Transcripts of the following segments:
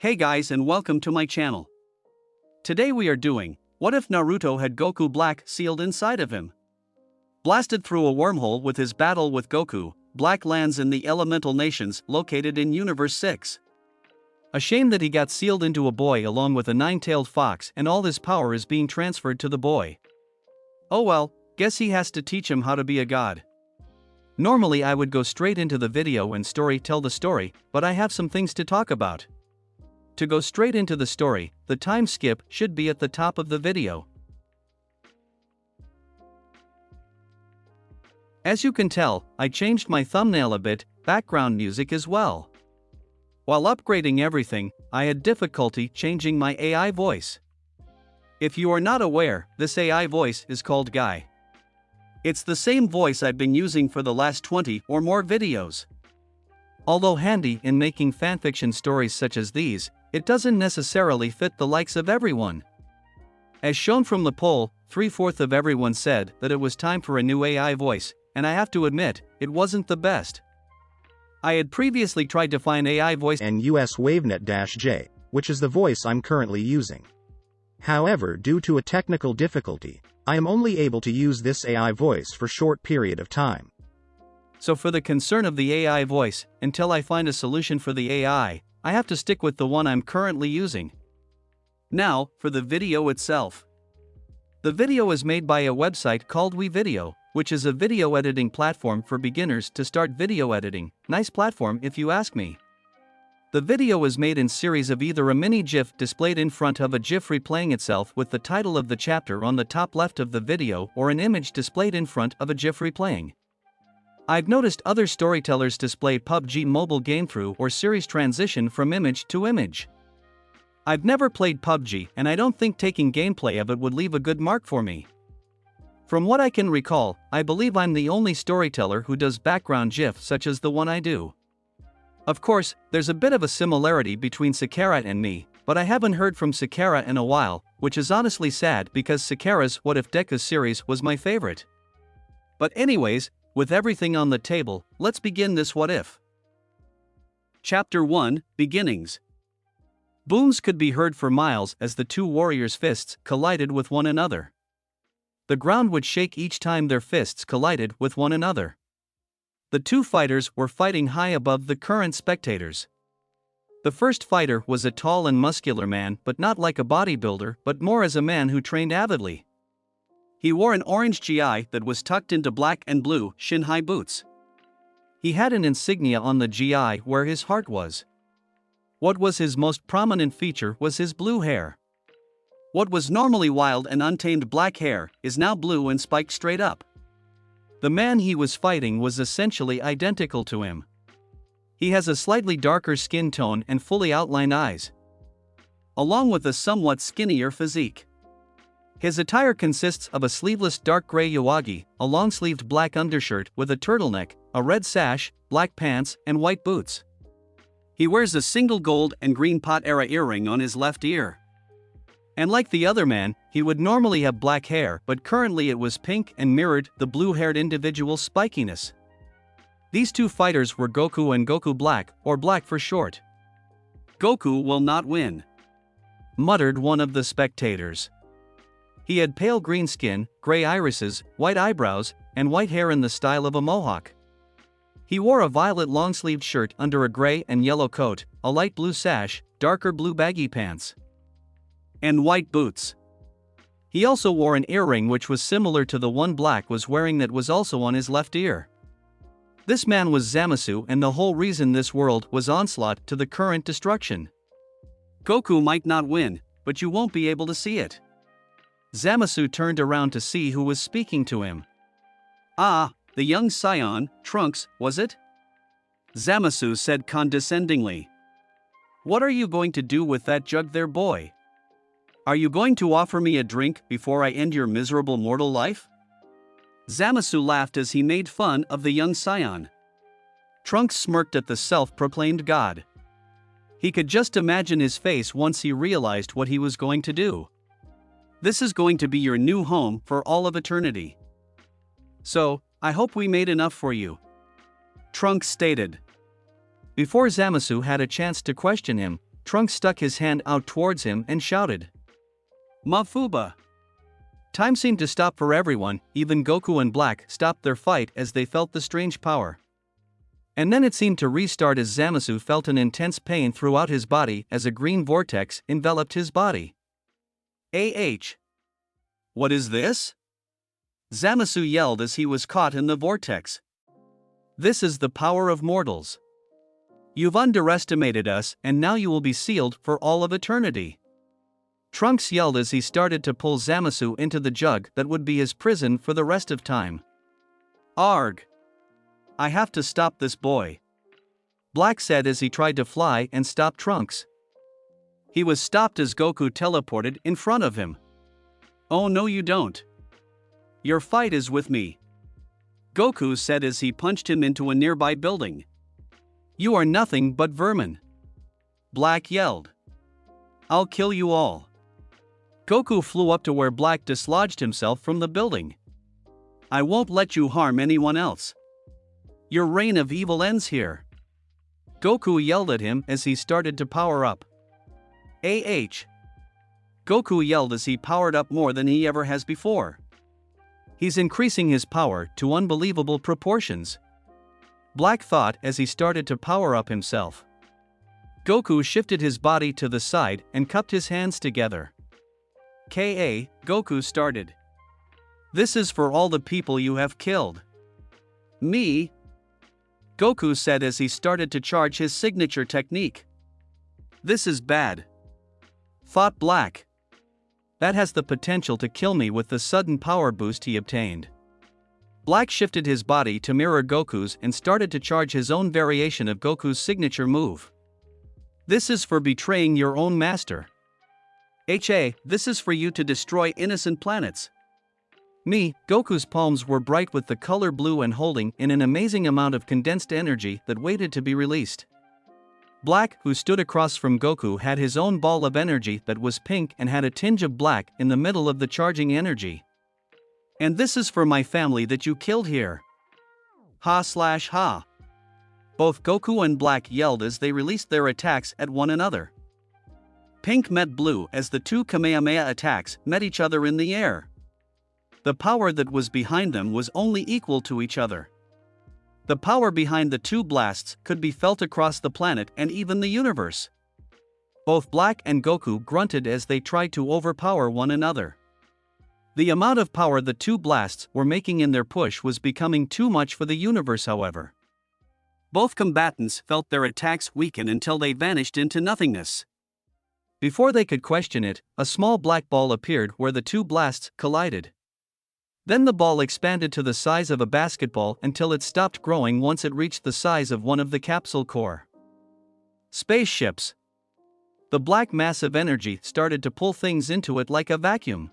Hey guys and welcome to my channel. Today we are doing, what if Naruto had Goku Black sealed inside of him? Blasted through a wormhole with his battle with Goku, Black lands in the elemental nations located in Universe 6. A shame that he got sealed into a boy along with a nine-tailed fox and all his power is being transferred to the boy. Oh well, guess he has to teach him how to be a god. Normally I would go straight into the video and tell the story, but I have some things to talk about. To go straight into the story, the time skip should be at the top of the video. As you can tell, I changed my thumbnail a bit, background music as well. While upgrading everything, I had difficulty changing my AI voice. If you are not aware, this AI voice is called Guy. It's the same voice I've been using for the last 20 or more videos. Although handy in making fanfiction stories such as these, it doesn't necessarily fit the likes of everyone. As shown from the poll, 3/4 of everyone said that it was time for a new AI voice, and I have to admit, it wasn't the best. I had previously tried to find AI voice and US WaveNet-J, which is the voice I'm currently using. However, due to a technical difficulty, I am only able to use this AI voice for a short period of time. So for the concern of the AI voice, until I find a solution for the AI, I have to stick with the one I'm currently using. Now, for the video itself. The video is made by a website called WeVideo, which is a video editing platform for beginners to start video editing. Nice platform if you ask me. The video is made in series of either a mini GIF displayed in front of a GIF replaying itself with the title of the chapter on the top left of the video or an image displayed in front of a GIF replaying. I've noticed other storytellers display PUBG mobile game through or series transition from image to image. I've never played PUBG and I don't think taking gameplay of it would leave a good mark for me. From what I can recall, I believe I'm the only storyteller who does background GIF such as the one I do. Of course, there's a bit of a similarity between Sakara and me, but I haven't heard from Sakara in a while, which is honestly sad because Sakara's What If Deku series was my favorite. But anyways, with everything on the table, let's begin this what if. Chapter 1, Beginnings. Booms could be heard for miles as the two warriors' fists collided with one another. The ground would shake each time their fists collided with one another. The two fighters were fighting high above the current spectators. The first fighter was a tall and muscular man, but not like a bodybuilder, but more as a man who trained avidly. He wore an orange GI that was tucked into black and blue shin-high boots. He had an insignia on the GI where his heart was. What was his most prominent feature was his blue hair. What was normally wild and untamed black hair is now blue and spiked straight up. The man he was fighting was essentially identical to him. He has a slightly darker skin tone and fully outlined eyes, along with a somewhat skinnier physique. His attire consists of a sleeveless dark gray yawagi, a long-sleeved black undershirt with a turtleneck, a red sash, black pants, and white boots. He wears a single gold and green pot-era earring on his left ear. And like the other man, he would normally have black hair, but currently it was pink and mirrored the blue-haired individual's spikiness. These two fighters were Goku and Goku Black, or Black for short. "Goku will not win," muttered one of the spectators. He had pale green skin, gray irises, white eyebrows, and white hair in the style of a mohawk. He wore a violet long-sleeved shirt under a gray and yellow coat, a light blue sash, darker blue baggy pants, and white boots. He also wore an earring which was similar to the one Black was wearing that was also on his left ear. This man was Zamasu and the whole reason this world was onslaught to the current destruction. "Goku might not win, but you won't be able to see it." Zamasu turned around to see who was speaking to him. "Ah, the young scion, Trunks, was it?" Zamasu said condescendingly. "What are you going to do with that jug there, boy? Are you going to offer me a drink before I end your miserable mortal life?" Zamasu laughed as he made fun of the young scion. Trunks smirked at the self-proclaimed god. He could just imagine his face once he realized what he was going to do. "This is going to be your new home for all of eternity. So, I hope we made enough for you," Trunks stated. Before Zamasu had a chance to question him, Trunks stuck his hand out towards him and shouted, "Mafuba!" Time seemed to stop for everyone, even Goku and Black stopped their fight as they felt the strange power. And then it seemed to restart as Zamasu felt an intense pain throughout his body as a green vortex enveloped his body. What is this? Zamasu yelled as he was caught in the vortex. This is the power of mortals. You've underestimated us and now you will be sealed for all of eternity. Trunks yelled as he started to pull Zamasu into the jug that would be his prison for the rest of time. Arg! I have to stop this boy. Black said as he tried to fly and stop Trunks. He was stopped as Goku teleported in front of him. Oh no you don't. Your fight is with me. Goku said as he punched him into a nearby building. You are nothing but vermin. Black yelled. I'll kill you all. Goku flew up to where Black dislodged himself from the building. I won't let you harm anyone else. Your reign of evil ends here. Goku yelled at him as he started to power up. Goku yelled as he powered up more than he ever has before. He's increasing his power to unbelievable proportions. Black thought as he started to power up himself. Goku shifted his body to the side and cupped his hands together. Goku started. This is for all the people you have killed. Me? Goku said as he started to charge his signature technique. This is bad. Thought Black. That has the potential to kill me with the sudden power boost he obtained. Black shifted his body to mirror Goku's and started to charge his own variation of Goku's signature move. This is for betraying your own master. This is for you to destroy innocent planets. Me, Goku's palms were bright with the color blue and holding in an amazing amount of condensed energy that waited to be released. Black, who stood across from Goku, had his own ball of energy that was pink and had a tinge of black in the middle of the charging energy. And this is for my family that you killed here. Ha. Both Goku and Black yelled as they released their attacks at one another. Pink met blue as the two Kamehameha attacks met each other in the air. The power that was behind them was only equal to each other. The power behind the two blasts could be felt across the planet and even the universe. Both Black and Goku grunted as they tried to overpower one another. The amount of power the two blasts were making in their push was becoming too much for the universe, however. Both combatants felt their attacks weaken until they vanished into nothingness. Before they could question it, a small black ball appeared where the two blasts collided. Then the ball expanded to the size of a basketball until it stopped growing once it reached the size of one of the capsule core. Spaceships. The black mass of energy started to pull things into it like a vacuum.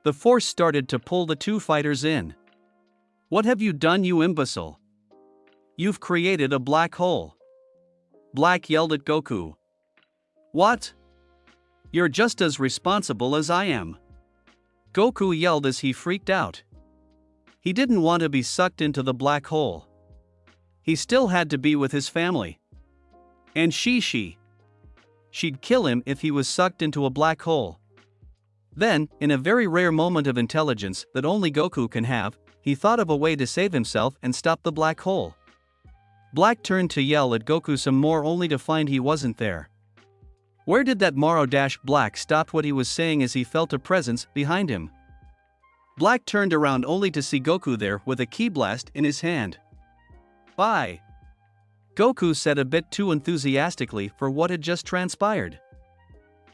The force started to pull the two fighters in. What have you done, you imbecile? You've created a black hole. Black yelled at Goku. What? You're just as responsible as I am. Goku yelled as he freaked out. He didn't want to be sucked into the black hole. He still had to be with his family. And she'd kill him if he was sucked into a black hole. Then, in a very rare moment of intelligence that only Goku can have, he thought of a way to save himself and stop the black hole. Black turned to yell at Goku some more only to find he wasn't there. Where did that Black stopped what he was saying as he felt a presence behind him. Black turned around only to see Goku there with a ki blast in his hand. Bye. Goku said a bit too enthusiastically for what had just transpired.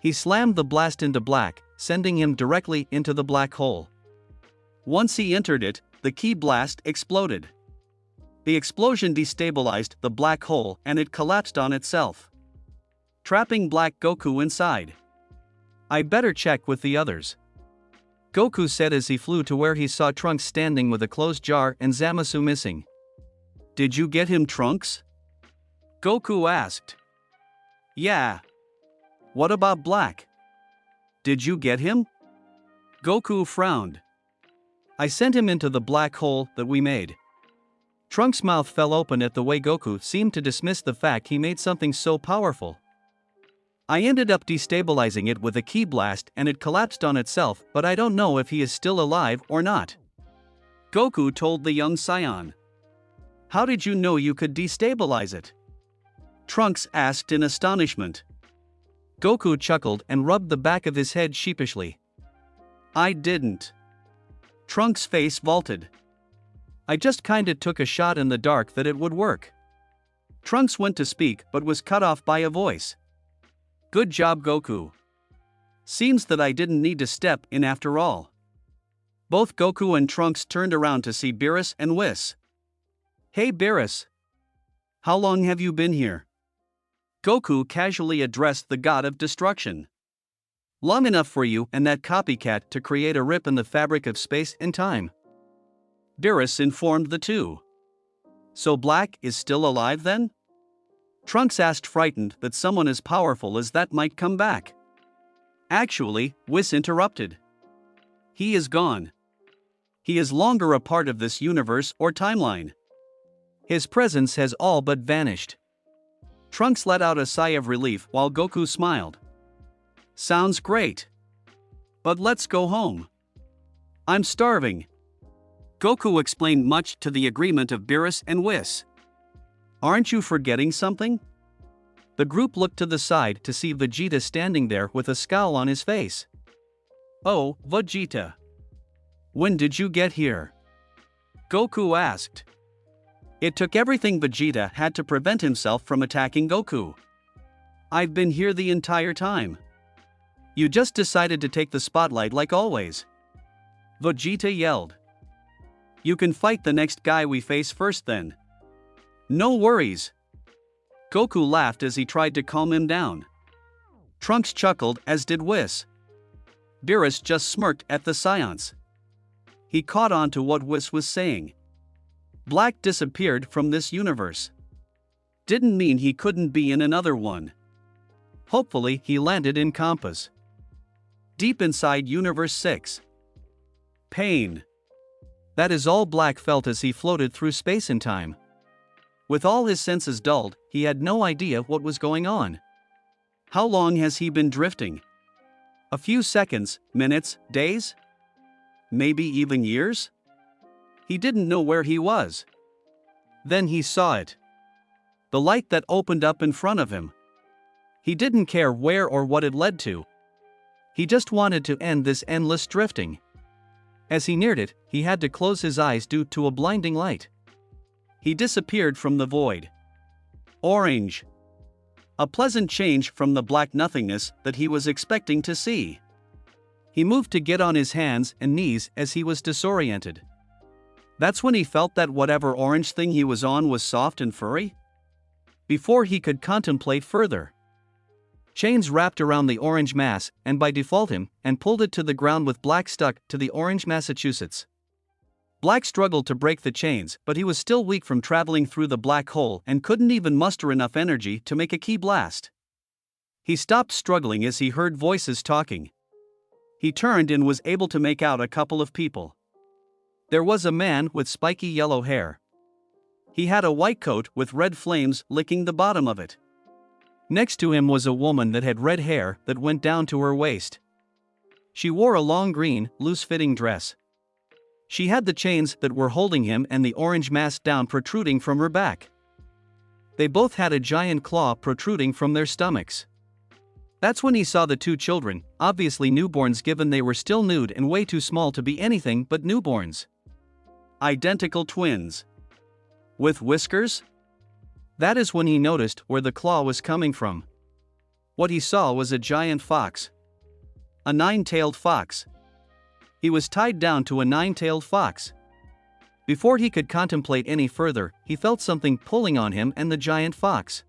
He slammed the blast into Black, sending him directly into the black hole. Once he entered it, the ki blast exploded. The explosion destabilized the black hole and it collapsed on itself, trapping Black Goku inside. I better check with the others, Goku said as he flew to where he saw Trunks standing with a closed jar and Zamasu missing. Did you get him, Trunks? Goku asked. Yeah. What about Black? Did you get him? Goku frowned. I sent him into the black hole that we made. Trunks' mouth fell open at the way Goku seemed to dismiss the fact he made something so powerful. I ended up destabilizing it with a ki blast and it collapsed on itself, but I don't know if he is still alive or not. Goku told the young scion. How did you know you could destabilize it? Trunks asked in astonishment. Goku chuckled and rubbed the back of his head sheepishly. I didn't. Trunks' face vaulted. I just kinda took a shot in the dark that it would work. Trunks went to speak but was cut off by a voice. Good job, Goku. Seems that I didn't need to step in after all. Both Goku and Trunks turned around to see Beerus and Whis. Hey Beerus. How long have you been here? Goku casually addressed the god of destruction. Long enough for you and that copycat to create a rip in the fabric of space and time. Beerus informed the two. So Black is still alive then? Trunks asked, frightened that someone as powerful as that might come back. Actually, Whis interrupted. He is gone. He is longer a part of this universe or timeline. His presence has all but vanished. Trunks let out a sigh of relief while Goku smiled. Sounds great. But let's go home. I'm starving. Goku explained, much to the agreement of Beerus and Whis. Aren't you forgetting something? The group looked to the side to see Vegeta standing there with a scowl on his face. Oh, Vegeta. When did you get here? Goku asked. It took everything Vegeta had to prevent himself from attacking Goku. I've been here the entire time. You just decided to take the spotlight like always. Vegeta yelled. You can fight the next guy we face first then. No worries. Goku laughed as he tried to calm him down. Trunks chuckled, as did Whis. Beerus just smirked at the science. He caught on to what Whis was saying. Black disappeared from this universe. Didn't mean he couldn't be in another one. Hopefully he landed in Compass. Deep inside Universe 6. Pain. That is all Black felt as he floated through space and time. With all his senses dulled, he had no idea what was going on. How long has he been drifting? A few seconds, minutes, days? Maybe even years? He didn't know where he was. Then he saw it. The light that opened up in front of him. He didn't care where or what it led to. He just wanted to end this endless drifting. As he neared it, he had to close his eyes due to a blinding light. He disappeared from the void. Orange. A pleasant change from the black nothingness that he was expecting to see. He moved to get on his hands and knees as he was disoriented. That's when he felt that whatever orange thing he was on was soft and furry. Before he could contemplate further, chains wrapped around the orange mass and by default him and pulled it to the ground with Black stuck to the orange Massachusetts. Black struggled to break the chains, but he was still weak from traveling through the black hole and couldn't even muster enough energy to make a ki blast. He stopped struggling as he heard voices talking. He turned and was able to make out a couple of people. There was a man with spiky yellow hair. He had a white coat with red flames licking the bottom of it. Next to him was a woman that had red hair that went down to her waist. She wore a long green, loose-fitting dress. She had the chains that were holding him and the orange mask down protruding from her back. They both had a giant claw protruding from their stomachs. That's when he saw the two children, obviously newborns given they were still nude and way too small to be anything but newborns. Identical twins. With whiskers? That is when he noticed where the claw was coming from. What he saw was a giant fox. A nine-tailed fox. He was tied down to a nine-tailed fox. Before he could contemplate any further, he felt something pulling on him and the giant fox.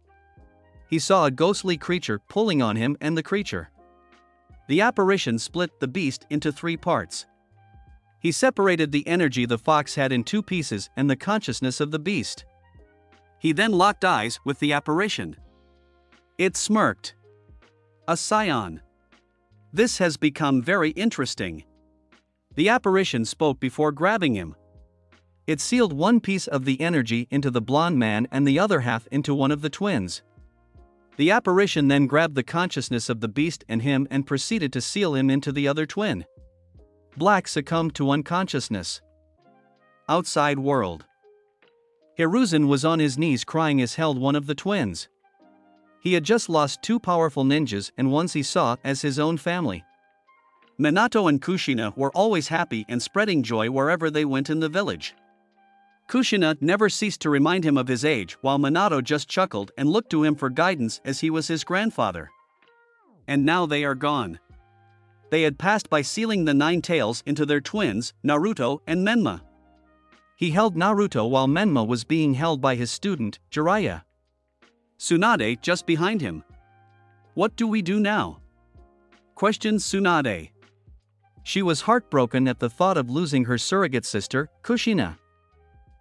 He saw a ghostly creature pulling on him and the creature. The apparition split the beast into 3 parts. He separated the energy the fox had in 2 pieces and the consciousness of the beast. He then locked eyes with the apparition. It smirked. A scion. This has become very interesting. The apparition spoke before grabbing him. It sealed one piece of the energy into the blonde man and the other half into one of the twins. The apparition then grabbed the consciousness of the beast and him and proceeded to seal him into the other twin. Black succumbed to unconsciousness. Outside world. Hiruzen was on his knees crying as held one of the twins. He had just lost two powerful ninjas and ones he saw as his own family. Minato and Kushina were always happy and spreading joy wherever they went in the village. Kushina never ceased to remind him of his age, while Minato just chuckled and looked to him for guidance as he was his grandfather. And now they are gone. They had passed by sealing the nine tails into their twins, Naruto and Menma. He held Naruto while Menma was being held by his student, Jiraiya. Tsunade just behind him. What do we do now? Questioned Tsunade. She was heartbroken at the thought of losing her surrogate sister, Kushina.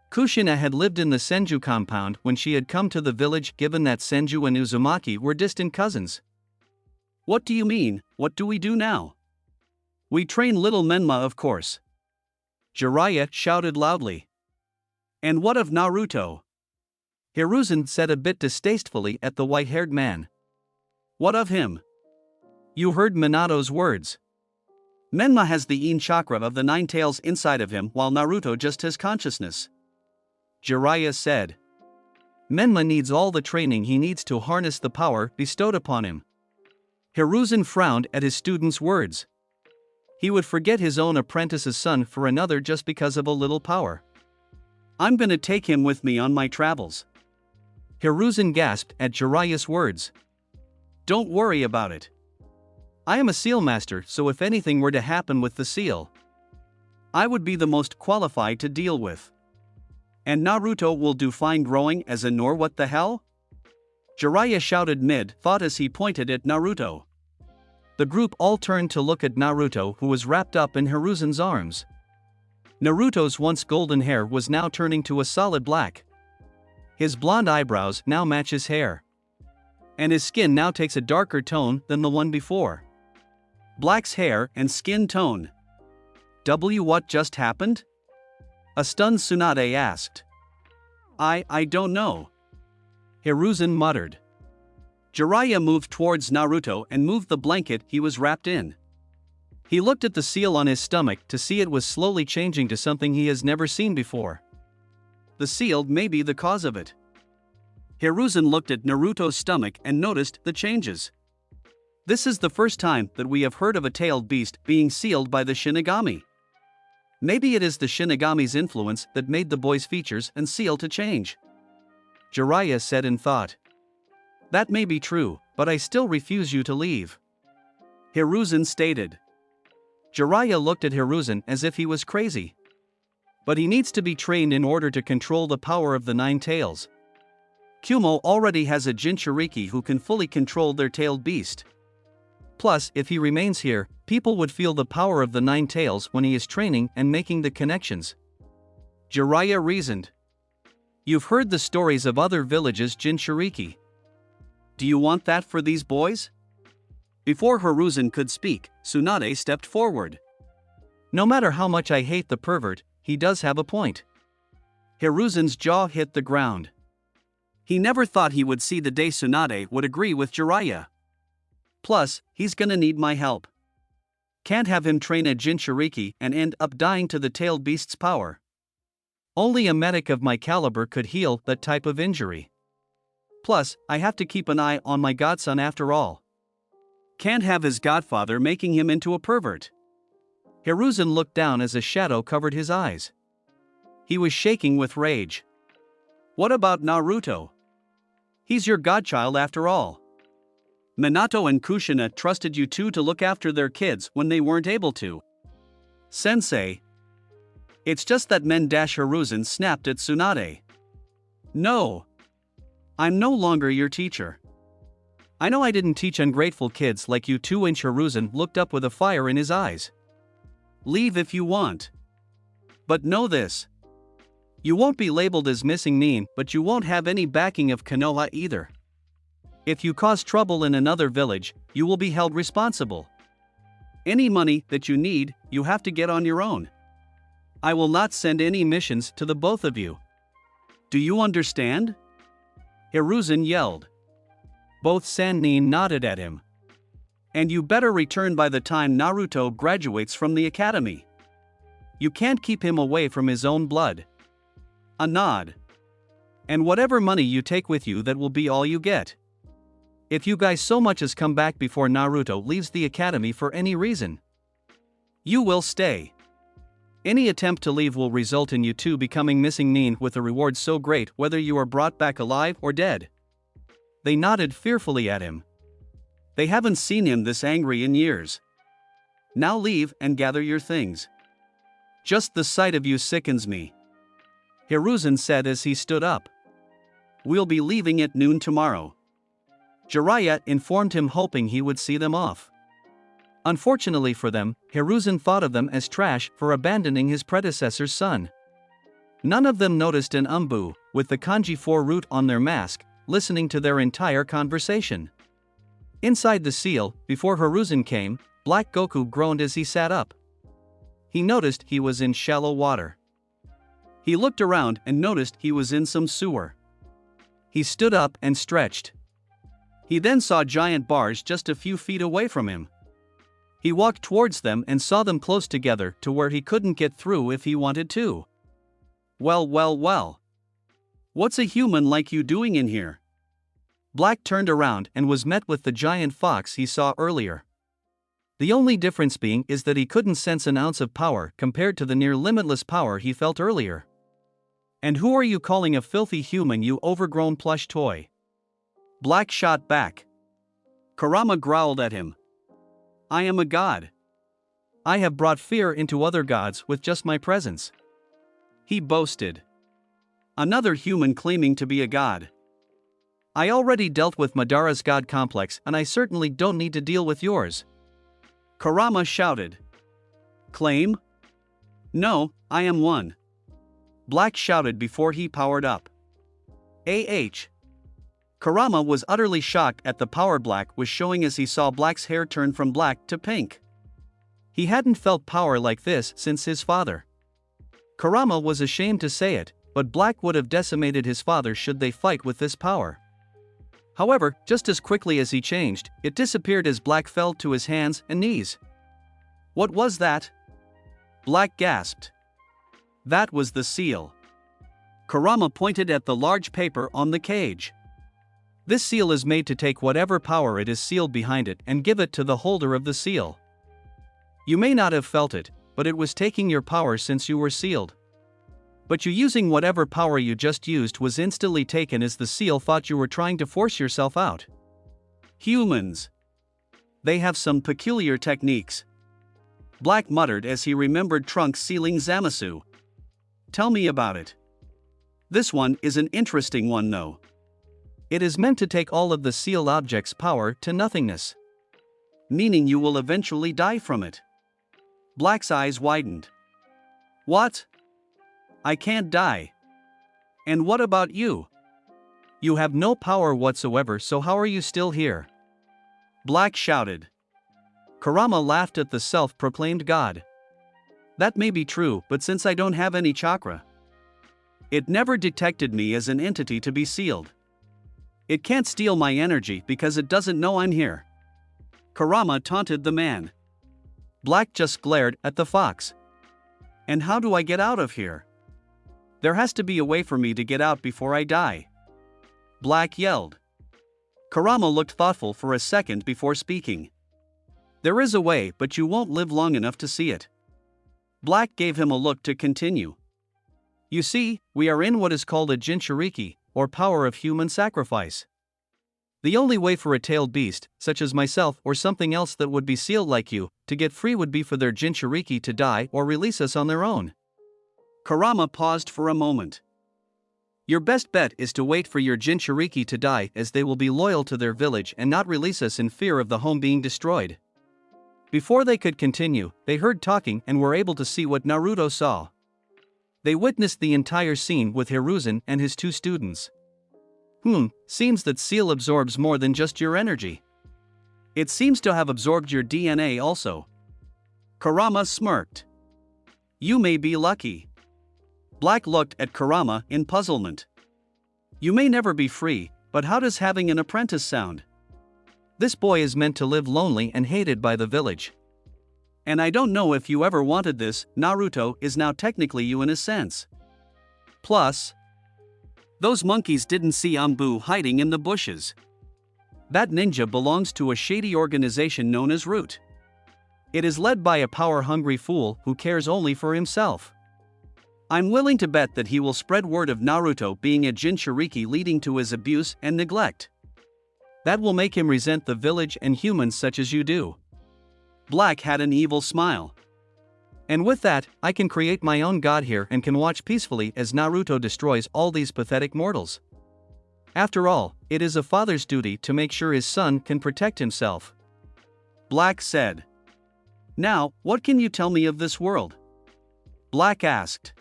Kushina had lived in the Senju compound when she had come to the village, given that Senju and Uzumaki were distant cousins. What do you mean, what do we do now? We train little Menma, of course. Jiraiya shouted loudly. And what of Naruto? Hiruzen said a bit distastefully at the white-haired man. What of him? You heard Minato's words. Menma has the Yin chakra of the nine tails inside of him, while Naruto just has consciousness. Jiraiya said. Menma needs all the training he needs to harness the power bestowed upon him. Hiruzen frowned at his student's words. He would forget his own apprentice's son for another just because of a little power. I'm gonna take him with me on my travels. Hiruzen gasped at Jiraiya's words. Don't worry about it. I am a seal master, so if anything were to happen with the seal, I would be the most qualified to deal with. And Naruto will do fine growing as a Nor. What the hell? Jiraiya shouted mid-thought as he pointed at Naruto. The group all turned to look at Naruto, who was wrapped up in Hiruzen's arms. Naruto's once golden hair was now turning to a solid black. His blonde eyebrows now match his hair. And his skin now takes a darker tone than the one before. Black's hair and skin tone. What just happened? A stunned Tsunade asked. I don't know. Hiruzen muttered. Jiraiya moved towards Naruto and moved the blanket he was wrapped in. He looked at the seal on his stomach to see it was slowly changing to something he has never seen before. The seal may be the cause of it. Hiruzen looked at Naruto's stomach and noticed the changes. This is the first time that we have heard of a tailed beast being sealed by the Shinigami. Maybe it is the Shinigami's influence that made the boy's features and seal to change. Jiraiya said in thought. That may be true, but I still refuse you to leave. Hiruzen stated. Jiraiya looked at Hiruzen as if he was crazy. But he needs to be trained in order to control the power of the nine tails. Kumo already has a Jinchuriki who can fully control their tailed beast. Plus, if he remains here, people would feel the power of the nine tails when he is training and making the connections. Jiraiya reasoned. You've heard the stories of other villages' Jinchuriki. Do you want that for these boys? Before Hiruzen could speak, Tsunade stepped forward. No matter how much I hate the pervert, he does have a point. Hiruzen's jaw hit the ground. He never thought he would see the day Tsunade would agree with Jiraiya. Plus, he's gonna need my help. Can't have him train a Jinchuriki and end up dying to the tailed beast's power. Only a medic of my caliber could heal that type of injury. Plus, I have to keep an eye on my godson after all. Can't have his godfather making him into a pervert. Hiruzen looked down as a shadow covered his eyes. He was shaking with rage. What about Naruto? He's your godchild after all. Minato and Kushina trusted you two to look after their kids when they weren't able to. Sensei. It's just that Hiruzen snapped at Tsunade. No. I'm no longer your teacher. I know I didn't teach ungrateful kids like you two. Hiruzen looked up with a fire in his eyes. Leave if you want. But know this. You won't be labeled as missing Nin, but you won't have any backing of Konoha either. If you cause trouble in another village, you will be held responsible. Any money that you need, you have to get on your own. I will not send any missions to the both of you. Do you understand? Hiruzen yelled. Both Sannin nodded at him. And you better return by the time Naruto graduates from the academy. You can't keep him away from his own blood. A nod. And whatever money you take with you, that will be all you get. If you guys so much as come back before Naruto leaves the academy for any reason, you will stay. Any attempt to leave will result in you two becoming missing Nin with a reward so great whether you are brought back alive or dead. They nodded fearfully at him. They haven't seen him this angry in years. Now leave and gather your things. Just the sight of you sickens me, Hiruzen said as he stood up. We'll be leaving at noon tomorrow. Jiraiya informed him, hoping he would see them off. Unfortunately for them, Hiruzen thought of them as trash for abandoning his predecessor's son. None of them noticed an Umbu, with the kanji 4 root on their mask, listening to their entire conversation. Inside the seal, before Hiruzen came, Black Goku groaned as he sat up. He noticed he was in shallow water. He looked around and noticed he was in some sewer. He stood up and stretched. He then saw giant bars just a few feet away from him. He walked towards them and saw them close together to where he couldn't get through if he wanted to. Well. What's a human like you doing in here? Black turned around and was met with the giant fox he saw earlier. The only difference being is that he couldn't sense an ounce of power compared to the near limitless power he felt earlier. And who are you calling a filthy human, you overgrown plush toy? Black shot back. Kurama growled at him. I am a god. I have brought fear into other gods with just my presence. He boasted. Another human claiming to be a god. I already dealt with Madara's god complex and I certainly don't need to deal with yours. Kurama shouted. Claim? No, I am one. Black shouted before he powered up. Kurama was utterly shocked at the power Black was showing as he saw Black's hair turn from black to pink. He hadn't felt power like this since his father. Kurama was ashamed to say it, but Black would have decimated his father should they fight with this power. However, just as quickly as he changed, it disappeared as Black fell to his hands and knees. What was that? Black gasped. That was the seal. Kurama pointed at the large paper on the cage. This seal is made to take whatever power it is sealed behind it and give it to the holder of the seal. You may not have felt it, but it was taking your power since you were sealed. But you using whatever power you just used was instantly taken as the seal thought you were trying to force yourself out. Humans. They have some peculiar techniques. Black muttered as he remembered Trunks sealing Zamasu. Tell me about it. This one is an interesting one though. It is meant to take all of the sealed object's power to nothingness. Meaning you will eventually die from it. Black's eyes widened. What? I can't die. And what about you? You have no power whatsoever, so how are you still here? Black shouted. Kurama laughed at the self-proclaimed god. That may be true, but since I don't have any chakra, it never detected me as an entity to be sealed. It can't steal my energy because it doesn't know I'm here. Kurama taunted the man. Black just glared at the fox. And how do I get out of here? There has to be a way for me to get out before I die. Black yelled. Kurama looked thoughtful for a second before speaking. There is a way, but you won't live long enough to see it. Black gave him a look to continue. You see, we are in what is called a Jinchuriki, or power of human sacrifice. The only way for a tailed beast, such as myself or something else that would be sealed like you, to get free would be for their Jinchuriki to die or release us on their own. Kurama paused for a moment. Your best bet is to wait for your Jinchuriki to die, as they will be loyal to their village and not release us in fear of the home being destroyed. Before they could continue, they heard talking and were able to see what Naruto saw. They witnessed the entire scene with Hiruzen and his two students. Seems that seal absorbs more than just your energy. It seems to have absorbed your DNA also. Kurama smirked. You may be lucky. Black looked at Kurama in puzzlement. You may never be free, but how does having an apprentice sound? This boy is meant to live lonely and hated by the village. And I don't know if you ever wanted this, Naruto is now technically you in a sense. Plus, those monkeys didn't see Ambu hiding in the bushes. That ninja belongs to a shady organization known as Root. It is led by a power-hungry fool who cares only for himself. I'm willing to bet that he will spread word of Naruto being a Jinchuriki, leading to his abuse and neglect. That will make him resent the village and humans such as you do. Black had an evil smile. And with that, I can create my own god here and can watch peacefully as Naruto destroys all these pathetic mortals. After all, it is a father's duty to make sure his son can protect himself. Black said. Now, what can you tell me of this world? Black asked.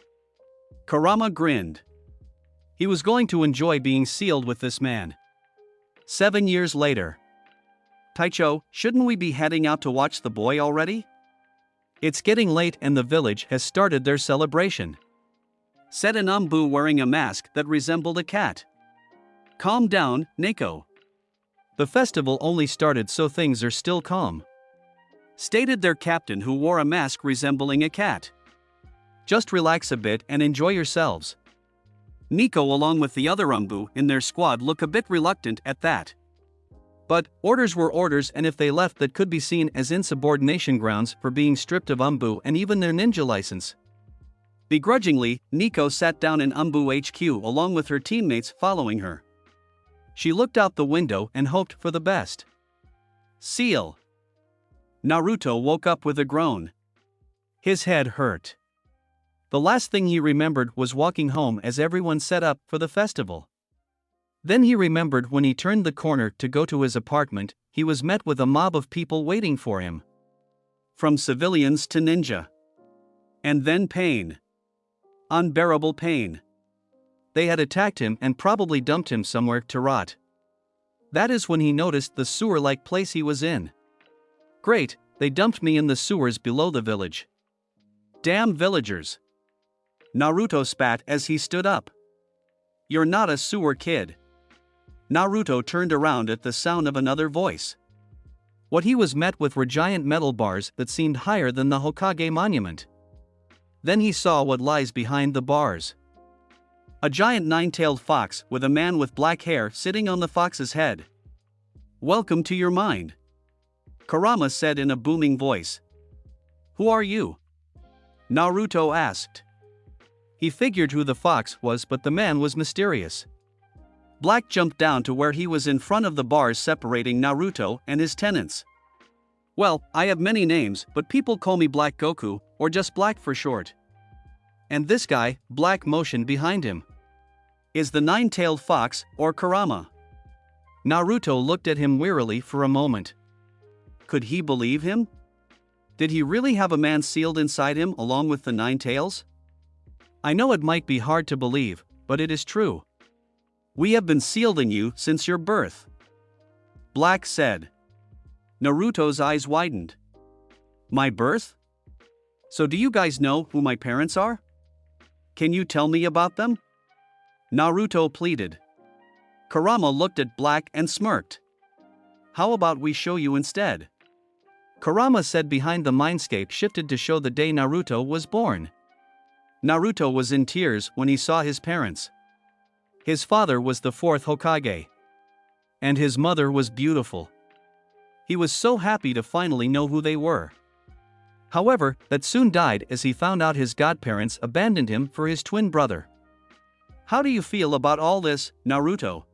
Kurama grinned. He was going to enjoy being sealed with this man. 7 years later. Taicho, shouldn't we be heading out to watch the boy already? It's getting late and the village has started their celebration. Said an Ambu wearing a mask that resembled a cat. Calm down, Neko. The festival only started, so things are still calm. Stated their captain, who wore a mask resembling a cat. Just relax a bit and enjoy yourselves. Nico along with the other Ambu in their squad look a bit reluctant at that. But orders were orders, and if they left, that could be seen as insubordination grounds for being stripped of Ambu and even their ninja license. Begrudgingly, Nico sat down in Ambu HQ along with her teammates following her. She looked out the window and hoped for the best. Seal. Naruto woke up with a groan. His head hurt. The last thing he remembered was walking home as everyone set up for the festival. Then he remembered when he turned the corner to go to his apartment, he was met with a mob of people waiting for him. From civilians to ninja. And then pain. Unbearable pain. They had attacked him and probably dumped him somewhere to rot. That is when he noticed the sewer-like place he was in. Great, they dumped me in the sewers below the village. Damn villagers. Naruto spat as he stood up. You're not a sewer kid. Naruto turned around at the sound of another voice. What he was met with were giant metal bars that seemed higher than the Hokage monument. Then he saw what lies behind the bars. A giant nine-tailed fox with a man with black hair sitting on the fox's head. Welcome to your mind. Kurama said in a booming voice. Who are you? Naruto asked. He figured who the fox was, but the man was mysterious. Black jumped down to where he was in front of the bars separating Naruto and his tenants. Well, I have many names, but people call me Black Goku, or just Black for short. And this guy, Black motioned behind him. Is the nine-tailed fox, or Kurama. Naruto looked at him wearily for a moment. Could he believe him? Did he really have a man sealed inside him along with the nine tails? I know it might be hard to believe, but it is true. We have been sealed in you since your birth. Black said. Naruto's eyes widened. My birth? So do you guys know who my parents are? Can you tell me about them? Naruto pleaded. Kurama looked at Black and smirked. How about we show you instead? Kurama said behind the mindscape shifted to show the day Naruto was born. Naruto was in tears when he saw his parents. His father was the fourth Hokage. And his mother was beautiful. He was so happy to finally know who they were. However, that soon died as he found out his godparents abandoned him for his twin brother. How do you feel about all this, Naruto?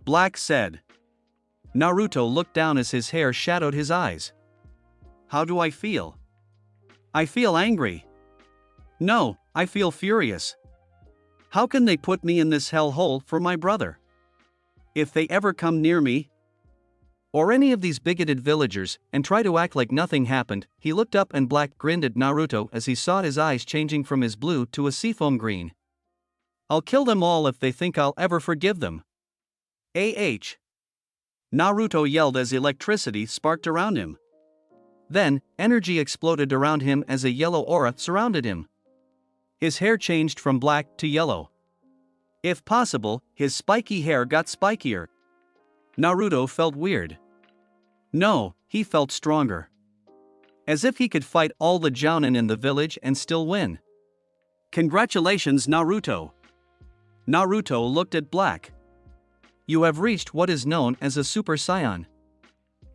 Black said. Naruto looked down as his hair shadowed his eyes. How do I feel? I feel angry. No, I feel furious. How can they put me in this hellhole for my brother? If they ever come near me, or any of these bigoted villagers, and try to act like nothing happened, he looked up and Black grinned at Naruto as he saw his eyes changing from his blue to a seafoam green. I'll kill them all if they think I'll ever forgive them. Naruto yelled as electricity sparked around him. Then, energy exploded around him as a yellow aura surrounded him. His hair changed from black to yellow. If possible, his spiky hair got spikier. Naruto felt weird. No, he felt stronger. As if he could fight all the jounin in the village and still win. Congratulations, Naruto. Naruto looked at Black. You have reached what is known as a Super Saiyan.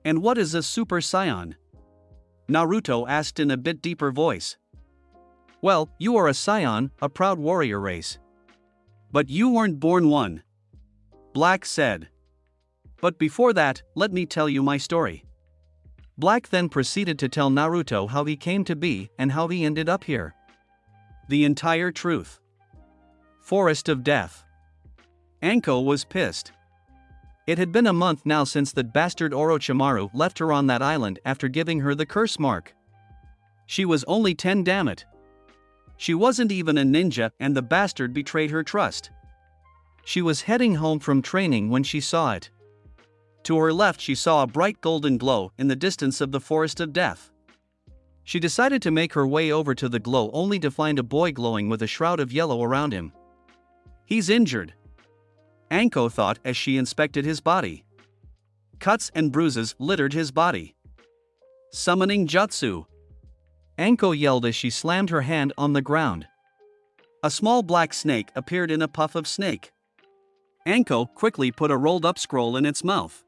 And what is a Super Saiyan? Naruto asked in a bit deeper voice. Well, you are a Saiyan, a proud warrior race. But you weren't born one. Black said. But before that, let me tell you my story. Black then proceeded to tell Naruto how he came to be and how he ended up here. The entire truth. Forest of Death. Anko was pissed. It had been a month now since that bastard Orochimaru left her on that island after giving her the curse mark. She was only 10, damn it. She wasn't even a ninja and the bastard betrayed her trust. She was heading home from training when she saw it. To her left she saw a bright golden glow in the distance of the Forest of Death. She decided to make her way over to the glow only to find a boy glowing with a shroud of yellow around him. He's injured. Anko thought as she inspected his body. Cuts and bruises littered his body. Summoning jutsu. Anko yelled as she slammed her hand on the ground. A small black snake appeared in a puff of snake. Anko quickly put a rolled-up scroll in its mouth.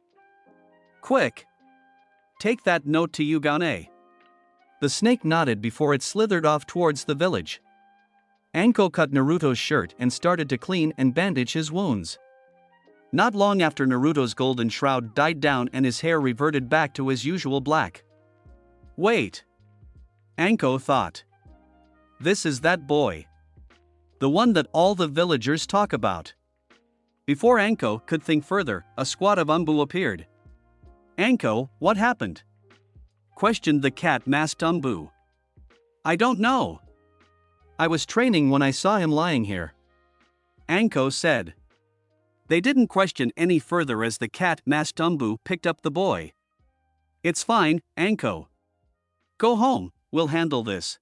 Quick! Take that note to Yugane. The snake nodded before it slithered off towards the village. Anko cut Naruto's shirt and started to clean and bandage his wounds. Not long after Naruto's golden shroud died down and his hair reverted back to his usual black. Wait! Anko thought. This is that boy. The one that all the villagers talk about. Before Anko could think further, a squad of Umbu appeared. Anko, what happened? Questioned the cat-masked Umbu. I don't know. I was training when I saw him lying here. Anko said. They didn't question any further as the cat-masked Umbu picked up the boy. It's fine, Anko. Go home, we'll handle this.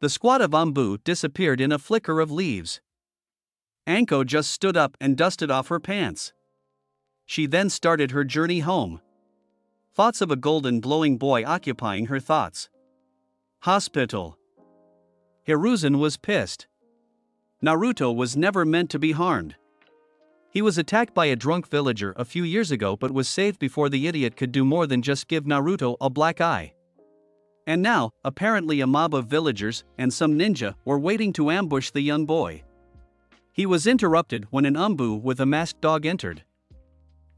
The squad of Umbu disappeared in a flicker of leaves. Anko just stood up and dusted off her pants. She then started her journey home. Thoughts of a golden glowing boy occupying her thoughts. Hospital. Hiruzen was pissed. Naruto was never meant to be harmed. He was attacked by a drunk villager a few years ago but was saved before the idiot could do more than just give Naruto a black eye. And now, apparently a mob of villagers and some ninja were waiting to ambush the young boy. He was interrupted when an Umbu with a masked dog entered.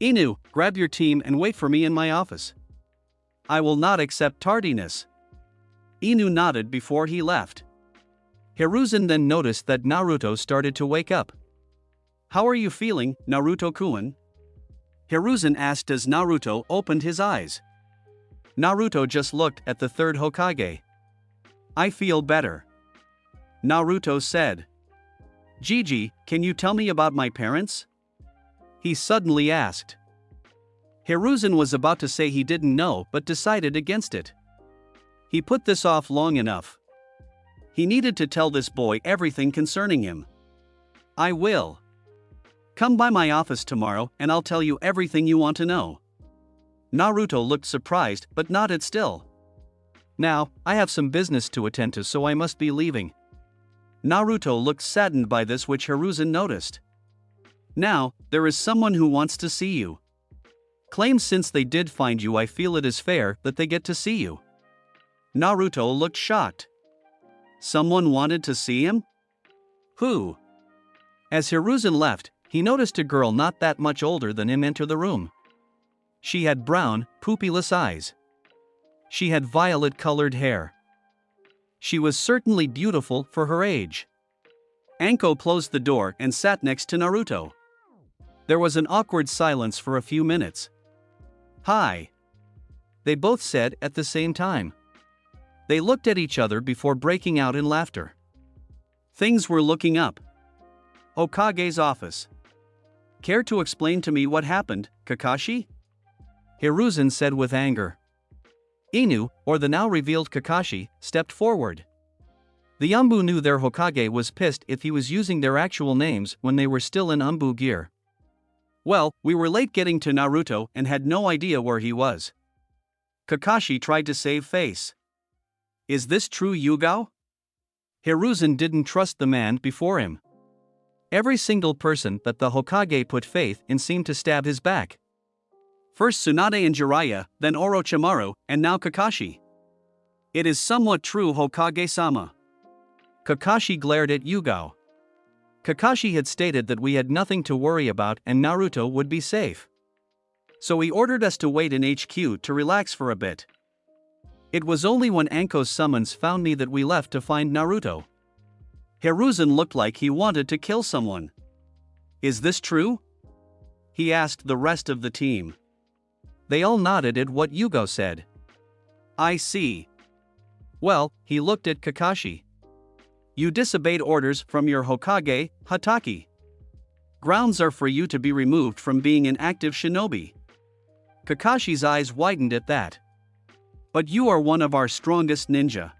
Inu, grab your team and wait for me in my office. I will not accept tardiness. Inu nodded before he left. Hiruzen then noticed that Naruto started to wake up. How are you feeling, Naruto-kun? Hiruzen asked as Naruto opened his eyes. Naruto just looked at the third Hokage. I feel better. Naruto said. Gigi, can you tell me about my parents? He suddenly asked. Hiruzen was about to say he didn't know but decided against it. He put this off long enough. He needed to tell this boy everything concerning him. I will. Come by my office tomorrow and I'll tell you everything you want to know. Naruto looked surprised but nodded still. Now, I have some business to attend to so I must be leaving. Naruto looked saddened by this which Hiruzen noticed. Now, there is someone who wants to see you. Claims since they did find you I feel it is fair that they get to see you. Naruto looked shocked. Someone wanted to see him? Who? As Hiruzen left, he noticed a girl not that much older than him enter the room. She had brown, pupilless eyes. She had violet-colored hair. She was certainly beautiful for her age. Anko closed the door and sat next to Naruto. There was an awkward silence for a few minutes. Hi. They both said at the same time. They looked at each other before breaking out in laughter. Things were looking up. Hokage's office. Care to explain to me what happened, Kakashi? Hiruzen said with anger. Inu, or the now revealed Kakashi, stepped forward. The Umbu knew their Hokage was pissed if he was using their actual names when they were still in Umbu gear. Well, we were late getting to Naruto and had no idea where he was. Kakashi tried to save face. Is this true, Yugao? Hiruzen didn't trust the man before him. Every single person that the Hokage put faith in seemed to stab his back. First Tsunade and Jiraiya, then Orochimaru, and now Kakashi. It is somewhat true, Hokage-sama. Kakashi glared at Yugao. Kakashi had stated that we had nothing to worry about and Naruto would be safe. So he ordered us to wait in HQ to relax for a bit. It was only when Anko's summons found me that we left to find Naruto. Hiruzen looked like he wanted to kill someone. Is this true? He asked the rest of the team. They all nodded at what Yugao said. I see. Well, he looked at Kakashi. You disobeyed orders from your Hokage, Hatake. Grounds are for you to be removed from being an active shinobi. Kakashi's eyes widened at that. But you are one of our strongest ninja.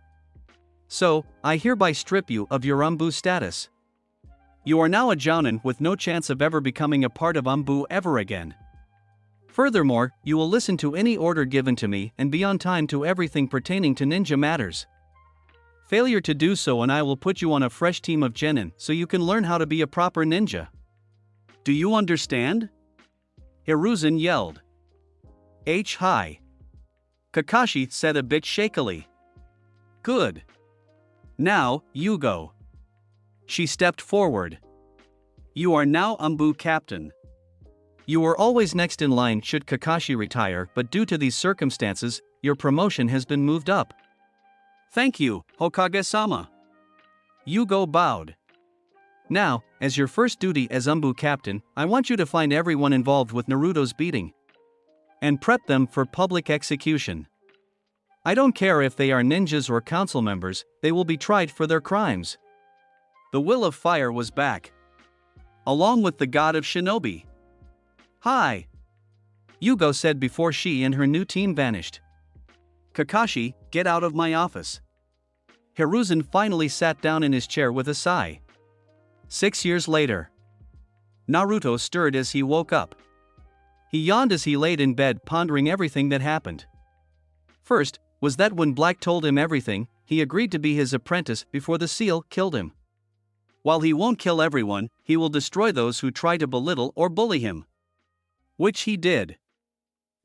So, I hereby strip you of your Anbu status. You are now a jounin with no chance of ever becoming a part of Anbu ever again. Furthermore, you will listen to any order given to me and be on time to everything pertaining to ninja matters. Failure to do so and I will put you on a fresh team of genin so you can learn how to be a proper ninja. Do you understand? Hiruzen yelled. Hi. Kakashi said a bit shakily. Good. Now, you go. She stepped forward. You are now Anbu captain. You were always next in line should Kakashi retire, but due to these circumstances, your promotion has been moved up. Thank you, Hokage-sama. Yugao bowed. Now, as your first duty as Anbu captain, I want you to find everyone involved with Naruto's beating and prep them for public execution. I don't care if they are ninjas or council members, they will be tried for their crimes. The will of fire was back, along with the god of shinobi. Hi! Yugao said before she and her new team vanished. Kakashi, get out of my office. Hiruzen finally sat down in his chair with a sigh. 6 years later. Naruto stirred as he woke up. He yawned as he laid in bed pondering everything that happened. First, was that when Black told him everything, he agreed to be his apprentice before the seal killed him. While he won't kill everyone, he will destroy those who try to belittle or bully him. Which he did.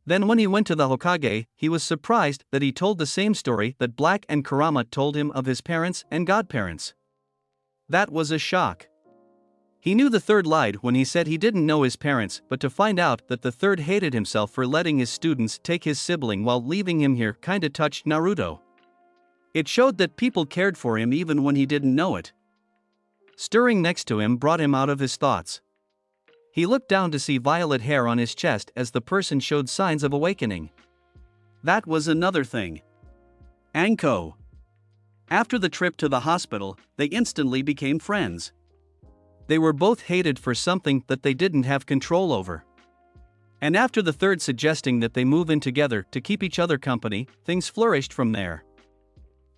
Then when he went to the Hokage, he was surprised that he told the same story that Black and Kurama told him of his parents and godparents. That was a shock. He knew the third lied when he said he didn't know his parents, but to find out that the third hated himself for letting his students take his sibling while leaving him here kinda touched Naruto. It showed that people cared for him even when he didn't know it. Stirring next to him brought him out of his thoughts. He looked down to see violet hair on his chest as the person showed signs of awakening. That was another thing. Anko. After the trip to the hospital, they instantly became friends. They were both hated for something that they didn't have control over. And after the third suggesting that they move in together to keep each other company, things flourished from there.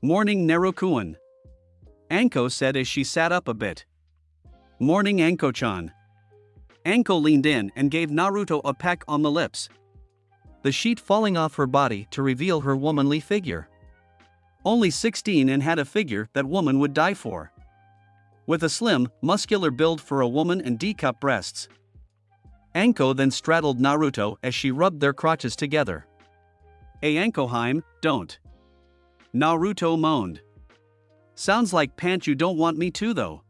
Morning, Naruto-kun. Anko said as she sat up a bit. Morning, Anko-chan. Anko leaned in and gave Naruto a peck on the lips. The sheet falling off her body to reveal her womanly figure. Only 16 and had a figure that woman would die for. With a slim, muscular build for a woman and D-cup breasts. Anko then straddled Naruto as she rubbed their crotches together. Hey Anko-heim, don't. Naruto moaned. Sounds like pant you don't want me to though.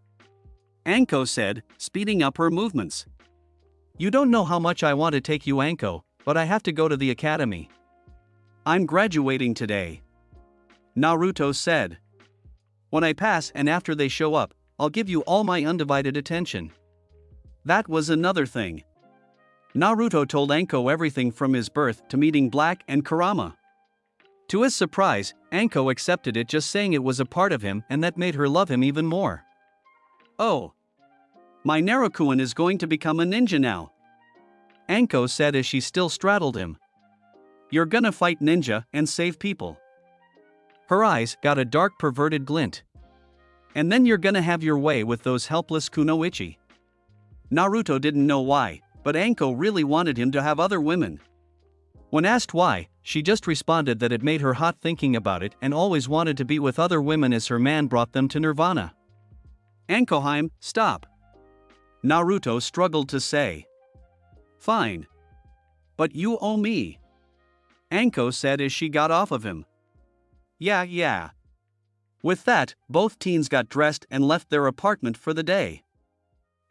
Anko said, speeding up her movements. You don't know how much I want to take you, Anko, but I have to go to the academy. I'm graduating today. Naruto said. When I pass and after they show up, I'll give you all my undivided attention. That was another thing. Naruto told Anko everything from his birth to meeting Black and Kurama. To his surprise, Anko accepted it, just saying it was a part of him, and that made her love him even more. Oh. My Naruto-kun is going to become a ninja now. Anko said as she still straddled him. You're gonna fight ninja and save people. Her eyes got a dark perverted glint. And then you're gonna have your way with those helpless kunoichi. Naruto didn't know why, but Anko really wanted him to have other women. When asked why, she just responded that it made her hot thinking about it and always wanted to be with other women as her man brought them to nirvana. Ankoheim, stop. Naruto struggled to say. Fine. But you owe me. Anko said as she got off of him. Yeah. With that, both teens got dressed and left their apartment for the day.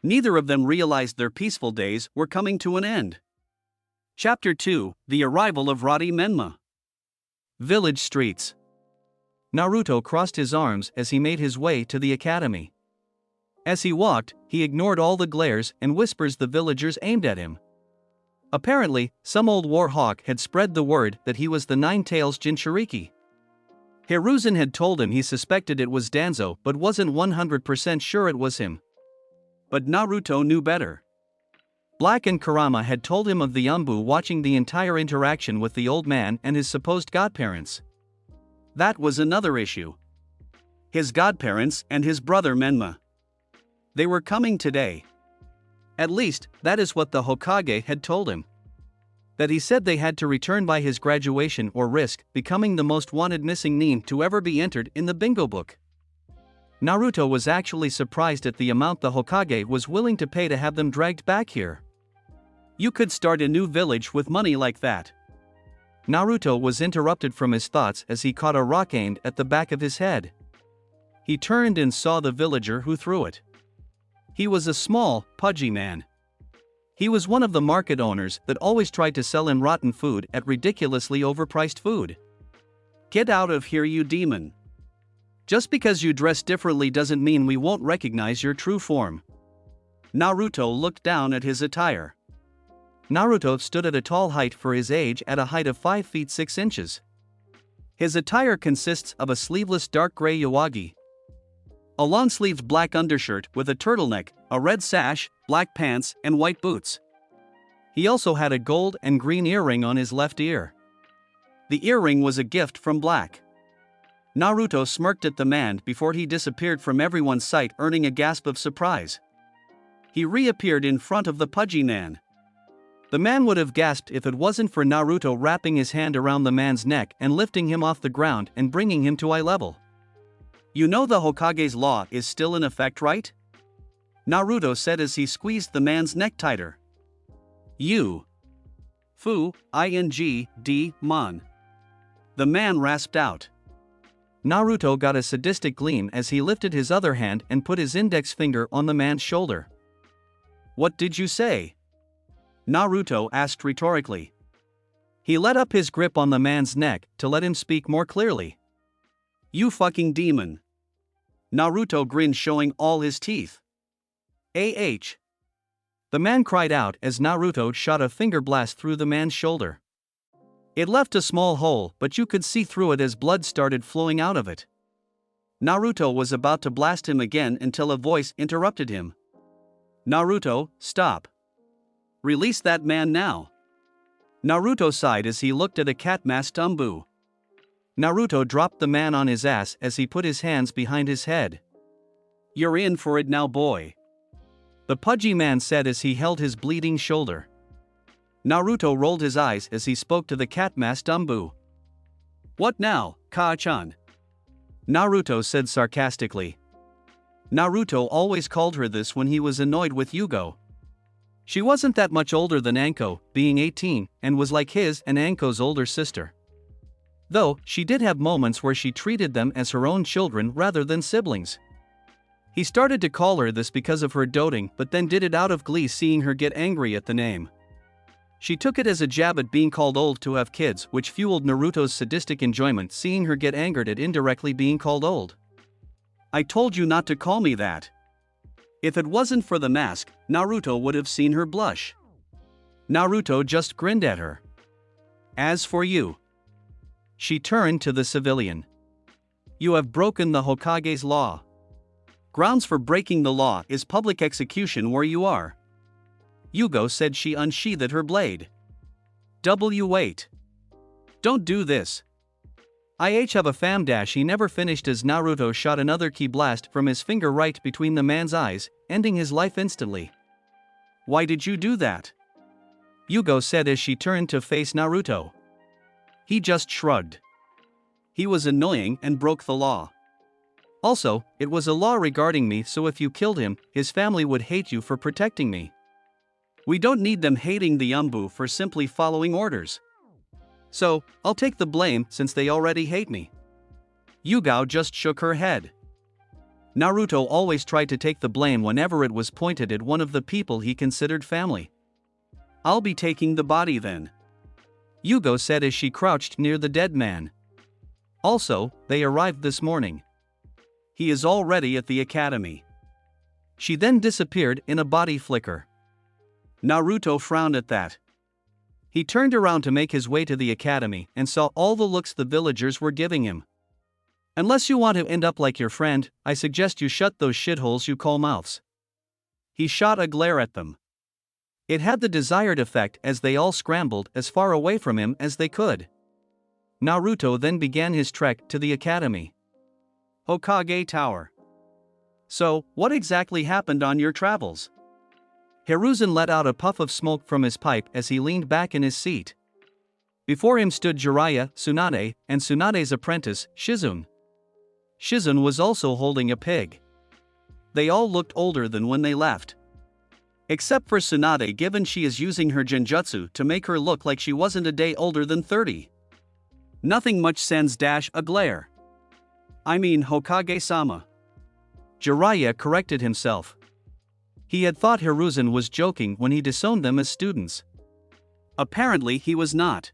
Neither of them realized their peaceful days were coming to an end. Chapter 2: The Arrival of Roddy Menma. Village Streets. Naruto crossed his arms as he made his way to the academy. As he walked, he ignored all the glares and whispers the villagers aimed at him. Apparently, some old war hawk had spread the word that he was the Nine-Tails Jinchuriki. Hiruzen had told him he suspected it was Danzo but wasn't 100% sure it was him. But Naruto knew better. Black and Kurama had told him of the Umbu watching the entire interaction with the old man and his supposed godparents. That was another issue. His godparents and his brother Menma. They were coming today. At least, that is what the Hokage had told him. That he said they had to return by his graduation or risk becoming the most wanted missing nin to ever be entered in the bingo book. Naruto was actually surprised at the amount the Hokage was willing to pay to have them dragged back here. You could start a new village with money like that. Naruto was interrupted from his thoughts as he caught a rock aimed at the back of his head. He turned and saw the villager who threw it. He was a small, pudgy man. He was one of the market owners that always tried to sell him rotten food at ridiculously overpriced food. Get out of here, you demon. Just because you dress differently doesn't mean we won't recognize your true form. Naruto looked down at his attire. Naruto stood at a tall height for his age at a height of 5 feet 6 inches. His attire consists of a sleeveless dark gray yawagi, a long-sleeved black undershirt with a turtleneck, a red sash, black pants, and white boots. He also had a gold and green earring on his left ear. The earring was a gift from Black. Naruto smirked at the man before he disappeared from everyone's sight, earning a gasp of surprise. He reappeared in front of the pudgy man. The man would have gasped if it wasn't for Naruto wrapping his hand around the man's neck and lifting him off the ground and bringing him to eye level. You know the Hokage's law is still in effect, right? Naruto said as he squeezed the man's neck tighter. You. Fu, ing, man. The man rasped out. Naruto got a sadistic gleam as he lifted his other hand and put his index finger on the man's shoulder. What did you say? Naruto asked rhetorically. He let up his grip on the man's neck to let him speak more clearly. You fucking demon. Naruto grinned, showing all his teeth. Ah. The man cried out as Naruto shot a finger blast through the man's shoulder. It left a small hole, but you could see through it as blood started flowing out of it. Naruto was about to blast him again until a voice interrupted him. Naruto, stop. Release that man now. Naruto sighed as he looked at a cat-masked Umbu. Naruto dropped the man on his ass as he put his hands behind his head. You're in for it now, boy. The pudgy man said as he held his bleeding shoulder. Naruto rolled his eyes as he spoke to the cat-masked Umbu. What now, Kaa-chan? Naruto said sarcastically. Naruto always called her this when he was annoyed with Yugo. She wasn't that much older than Anko, being 18, and was like his and Anko's older sister. Though, she did have moments where she treated them as her own children rather than siblings. He started to call her this because of her doting, but then did it out of glee seeing her get angry at the name. She took it as a jab at being called old to have kids, which fueled Naruto's sadistic enjoyment seeing her get angered at indirectly being called old. I told you not to call me that. If it wasn't for the mask, Naruto would have seen her blush. Naruto just grinned at her. As for you. She turned to the civilian. You have broken the Hokage's law. Grounds for breaking the law is public execution where you are. Yugo said. She unsheathed her blade. Wait. Don't do this. I have a fam dash. He never finished as Naruto shot another ki blast from his finger right between the man's eyes, ending his life instantly. Why did you do that? Yugo said as she turned to face Naruto. He just shrugged. He was annoying and broke the law. Also, it was a law regarding me, so if you killed him, his family would hate you for protecting me. We don't need them hating the Umbu for simply following orders. So, I'll take the blame since they already hate me. Yugao just shook her head. Naruto always tried to take the blame whenever it was pointed at one of the people he considered family. I'll be taking the body then, Yugo said as she crouched near the dead man. Also, they arrived this morning. He is already at the academy. She then disappeared in a body flicker. Naruto frowned at that. He turned around to make his way to the academy and saw all the looks the villagers were giving him. Unless you want to end up like your friend, I suggest you shut those shitholes you call mouths. He shot a glare at them. It had the desired effect as they all scrambled as far away from him as they could. Naruto then began his trek to the academy. Hokage Tower. So, what exactly happened on your travels? Hiruzen let out a puff of smoke from his pipe as he leaned back in his seat. Before him stood Jiraiya, Tsunade, and Tsunade's apprentice, Shizune. Shizune was also holding a pig. They all looked older than when they left. Except for Tsunade, given she is using her genjutsu to make her look like she wasn't a day older than 30. Nothing much sends a glare. I mean Hokage-sama. Jiraiya corrected himself. He had thought Hiruzen was joking when he disowned them as students. Apparently he was not.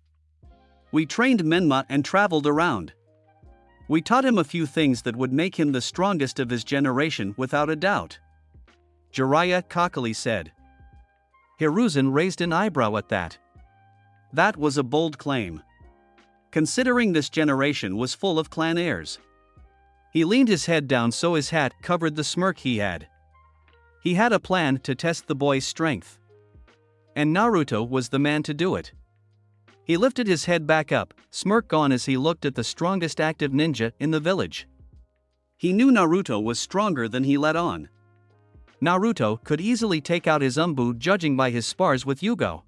We trained Menma and traveled around. We taught him a few things that would make him the strongest of his generation without a doubt. Jiraiya cockily said. Hiruzen raised an eyebrow at that. That was a bold claim. Considering this generation was full of clan heirs. He leaned his head down so his hat covered the smirk he had. He had a plan to test the boy's strength. And Naruto was the man to do it. He lifted his head back up, smirk gone as he looked at the strongest active ninja in the village. He knew Naruto was stronger than he let on. Naruto could easily take out his Umbu judging by his spars with Yugo.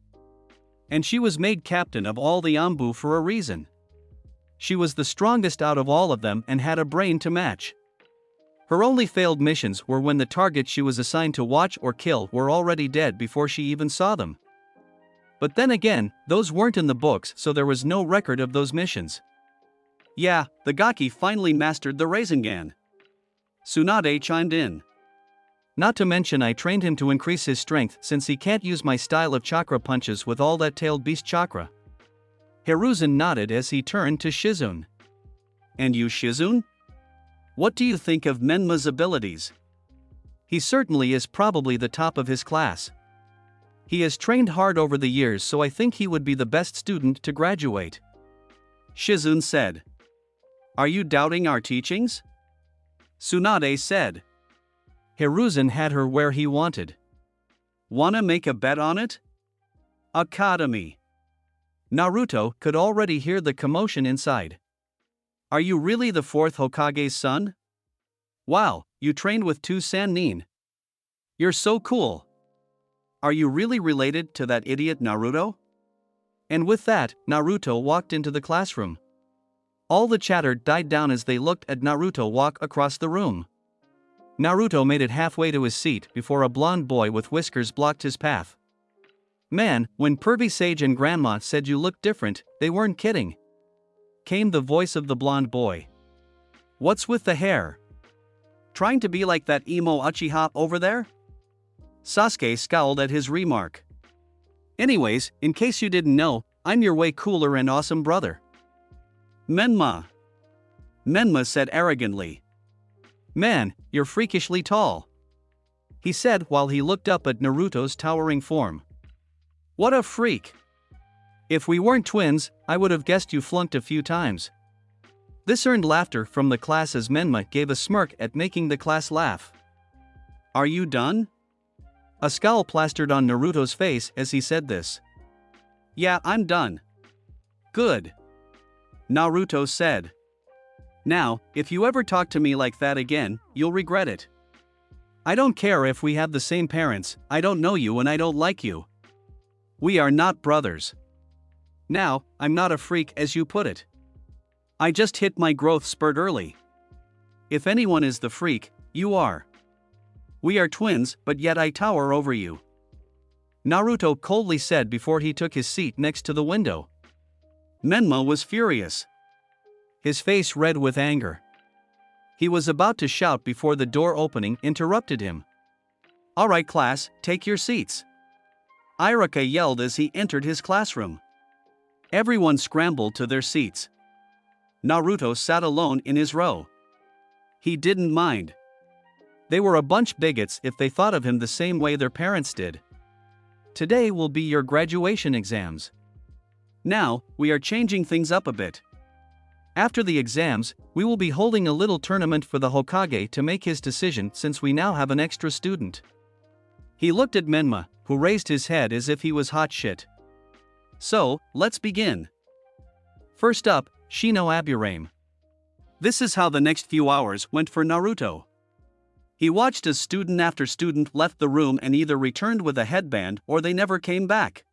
And she was made captain of all the Umbu for a reason. She was the strongest out of all of them and had a brain to match. Her only failed missions were when the targets she was assigned to watch or kill were already dead before she even saw them. But then again, those weren't in the books, so there was no record of those missions. Yeah, the Gaki finally mastered the Rasengan. Tsunade chimed in. Not to mention I trained him to increase his strength since he can't use my style of chakra punches with all that tailed beast chakra. Hiruzen nodded as he turned to Shizune. And you, Shizune? What do you think of Menma's abilities? He certainly is probably the top of his class. He has trained hard over the years, so I think he would be the best student to graduate. Shizune said. Are you doubting our teachings? Tsunade said. Hiruzen had her where he wanted. Wanna make a bet on it? Academy. Naruto could already hear the commotion inside. Are you really the fourth Hokage's son? Wow, you trained with two Sannin. You're so cool. Are you really related to that idiot Naruto? And with that, Naruto walked into the classroom. All the chatter died down as they looked at Naruto walk across the room. Naruto made it halfway to his seat before a blonde boy with whiskers blocked his path. Man, when Pervy Sage and Grandma said you looked different, they weren't kidding. Came the voice of the blonde boy. What's with the hair? Trying to be like that emo Uchiha over there? Sasuke scowled at his remark. Anyways, in case you didn't know, I'm your way cooler and awesome brother. Menma. Menma said arrogantly. Man, you're freakishly tall. He said while he looked up at Naruto's towering form. What a freak. If we weren't twins, I would have guessed you flunked a few times. This earned laughter from the class as Menma gave a smirk at making the class laugh. Are you done? A scowl plastered on Naruto's face as he said this. Yeah, I'm done. Good. Naruto said. Now, if you ever talk to me like that again, you'll regret it. I don't care if we have the same parents, I don't know you and I don't like you. We are not brothers. Now, I'm not a freak as you put it. I just hit my growth spurt early. If anyone is the freak, you are. We are twins, but yet I tower over you. Naruto coldly said before he took his seat next to the window. Menma was furious. His face red with anger. He was about to shout before the door opening interrupted him. Alright class, take your seats. Iruka yelled as he entered his classroom. Everyone scrambled to their seats. Naruto sat alone in his row. He didn't mind. They were a bunch bigots if they thought of him the same way their parents did. Today will be your graduation exams. Now, we are changing things up a bit. After the exams, we will be holding a little tournament for the Hokage to make his decision since we now have an extra student. He looked at Menma, who raised his head as if he was hot shit. So, let's begin. First up, Shino Aburame. This is how the next few hours went for Naruto. He watched as student after student left the room and either returned with a headband or they never came back.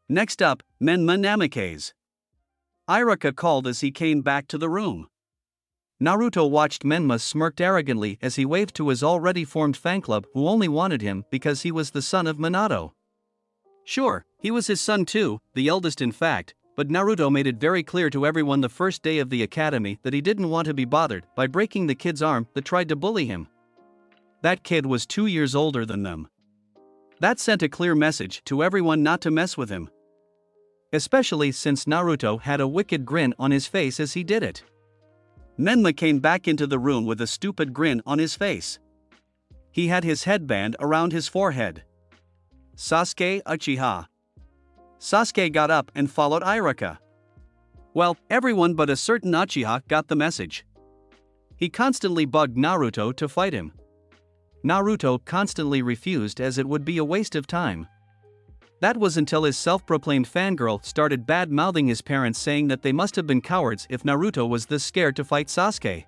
Next up, Menma Namikaze. Iruka called as he came back to the room. Naruto watched Menma smirked arrogantly as he waved to his already formed fan club who only wanted him because he was the son of Minato. Sure, he was his son too, the eldest in fact, but Naruto made it very clear to everyone the first day of the academy that he didn't want to be bothered by breaking the kid's arm that tried to bully him. That kid was 2 years older than them. That sent a clear message to everyone not to mess with him. Especially since Naruto had a wicked grin on his face as he did it. Menma came back into the room with a stupid grin on his face. He had his headband around his forehead. Sasuke Uchiha. Sasuke got up and followed Iruka. Well, everyone but a certain Uchiha got the message. He constantly bugged Naruto to fight him. Naruto constantly refused as it would be a waste of time. That was until his self-proclaimed fangirl started bad-mouthing his parents saying that they must have been cowards if Naruto was this scared to fight Sasuke.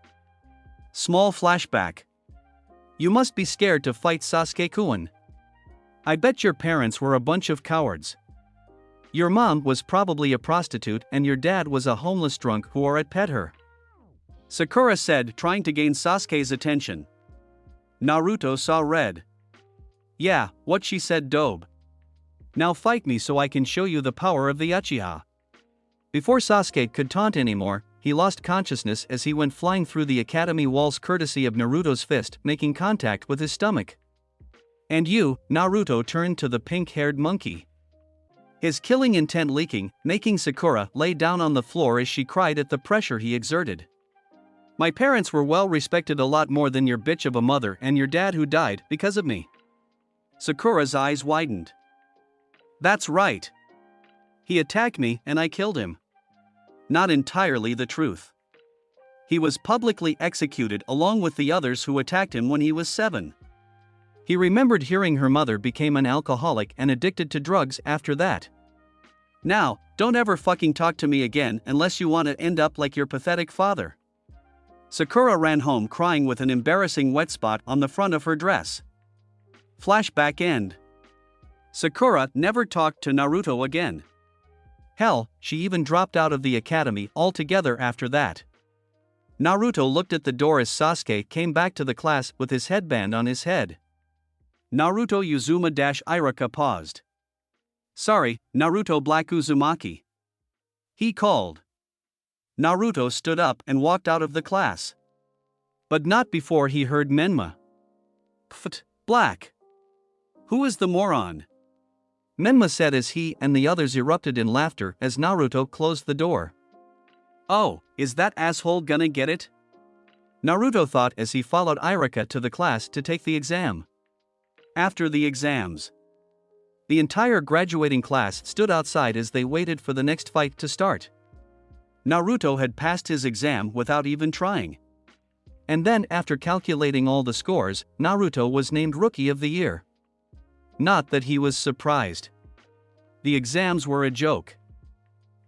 Small flashback. You must be scared to fight Sasuke-kun. I bet your parents were a bunch of cowards. Your mom was probably a prostitute and your dad was a homeless drunk who or pet her. Sakura said, trying to gain Sasuke's attention. Naruto saw red. Yeah, what she said dope. Now fight me so I can show you the power of the Uchiha. Before Sasuke could taunt anymore, he lost consciousness as he went flying through the academy walls courtesy of Naruto's fist making contact with his stomach. And you, Naruto turned to the pink-haired monkey. His killing intent leaking, making Sakura lay down on the floor as she cried at the pressure he exerted. My parents were well respected a lot more than your bitch of a mother and your dad who died because of me. Sakura's eyes widened. That's right. He attacked me and I killed him. Not entirely the truth. He was publicly executed along with the others who attacked him when he was 7. He remembered hearing her mother became an alcoholic and addicted to drugs after that. Now, don't ever fucking talk to me again unless you want to end up like your pathetic father. Sakura ran home crying with an embarrassing wet spot on the front of her dress. Flashback end. Sakura never talked to Naruto again. Hell, she even dropped out of the academy altogether after that. Naruto looked at the door as Sasuke came back to the class with his headband on his head. Naruto Uzuma-Iruka paused. Sorry, Naruto Black Uzumaki. He called. Naruto stood up and walked out of the class. But not before he heard Menma. Pft, Black. Who is the moron? Menma said as he and the others erupted in laughter as Naruto closed the door. Oh, is that asshole gonna get it? Naruto thought as he followed Iruka to the class to take the exam. After the exams, the entire graduating class stood outside as they waited for the next fight to start. Naruto had passed his exam without even trying. And then after calculating all the scores, Naruto was named Rookie of the Year. Not that he was surprised. The exams were a joke.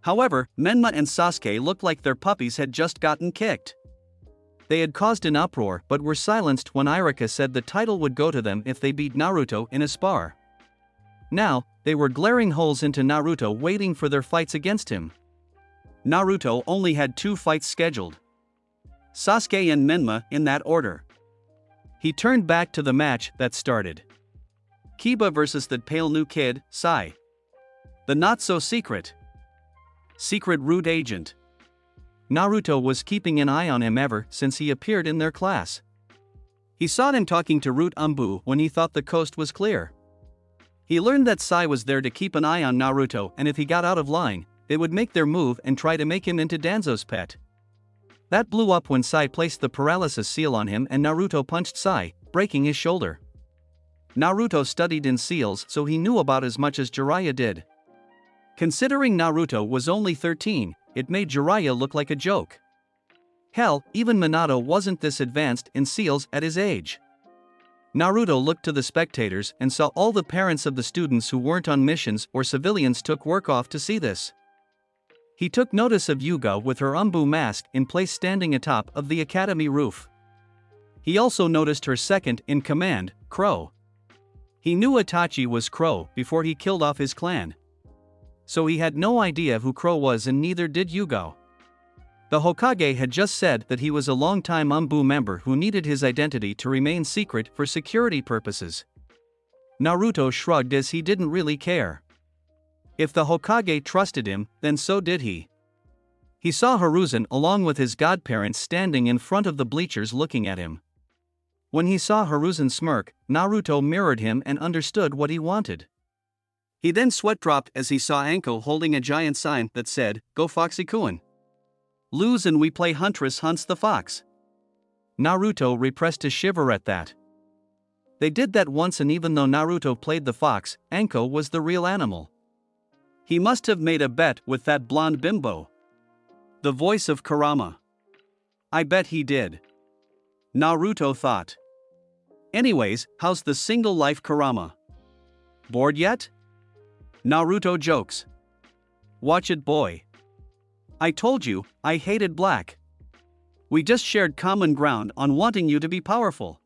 However, Menma and Sasuke looked like their puppies had just gotten kicked. They had caused an uproar but were silenced when Iruka said the title would go to them if they beat Naruto in a spar. Now, They were glaring holes into Naruto waiting for their fights against him. Naruto only had 2 fights scheduled. Sasuke and Menma in that order. He turned back to the match that started. Kiba versus the pale new kid, Sai. The not-so-secret root agent. Naruto was keeping an eye on him ever since he appeared in their class. He saw him talking to Root Umbu when he thought the coast was clear. He learned that Sai was there to keep an eye on Naruto, and if he got out of line, they would make their move and try to make him into Danzo's pet. That blew up when Sai placed the paralysis seal on him and Naruto punched Sai, breaking his shoulder. Naruto studied in seals, so he knew about as much as Jiraiya did. Considering Naruto was only 13, it made Jiraiya look like a joke. Hell, even Minato wasn't this advanced in seals at his age. Naruto looked to the spectators and saw all the parents of the students who weren't on missions or civilians took work off to see this. He took notice of Yuga with her Umbu mask in place standing atop of the academy roof. He also noticed her second in command, Crow. He knew Itachi was Crow before he killed off his clan. So he had no idea who Crow was, and neither did Yuga. The Hokage had just said that he was a long-time Umbu member who needed his identity to remain secret for security purposes. Naruto shrugged as he didn't really care. If the Hokage trusted him, then so did he. He saw Hiruzen along with his godparents standing in front of the bleachers looking at him. When he saw Hiruzen smirk, Naruto mirrored him and understood what he wanted. He then sweat dropped as he saw Anko holding a giant sign that said, "Go Foxy-kun. Lose and we play Huntress hunts the fox." Naruto repressed a shiver at that. They did that once, and even though Naruto played the fox, Anko was the real animal. He must have made a bet with that blonde bimbo. The voice of Kurama. I bet he did. Naruto thought. Anyways, how's the single life, Kurama? Bored yet? Naruto jokes. Watch it, boy. I told you, I hated black. We just shared common ground on wanting you to be powerful.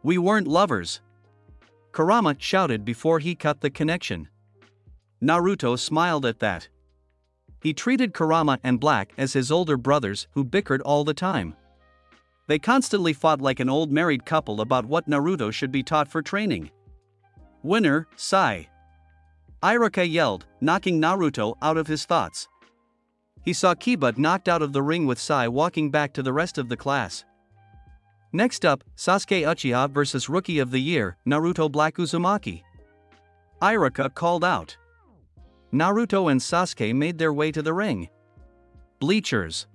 We weren't lovers. Kurama shouted before he cut the connection. Naruto smiled at that. He treated Kurama and Black as his older brothers who bickered all the time. They constantly fought like an old married couple about what Naruto should be taught for training. Winner, Sai. Iruka yelled, knocking Naruto out of his thoughts. He saw Kiba knocked out of the ring with Sai walking back to the rest of the class. Next up, Sasuke Uchiha versus Rookie of the Year, Naruto Black Uzumaki. Iruka called out. Naruto and Sasuke made their way to the ring. Bleachers.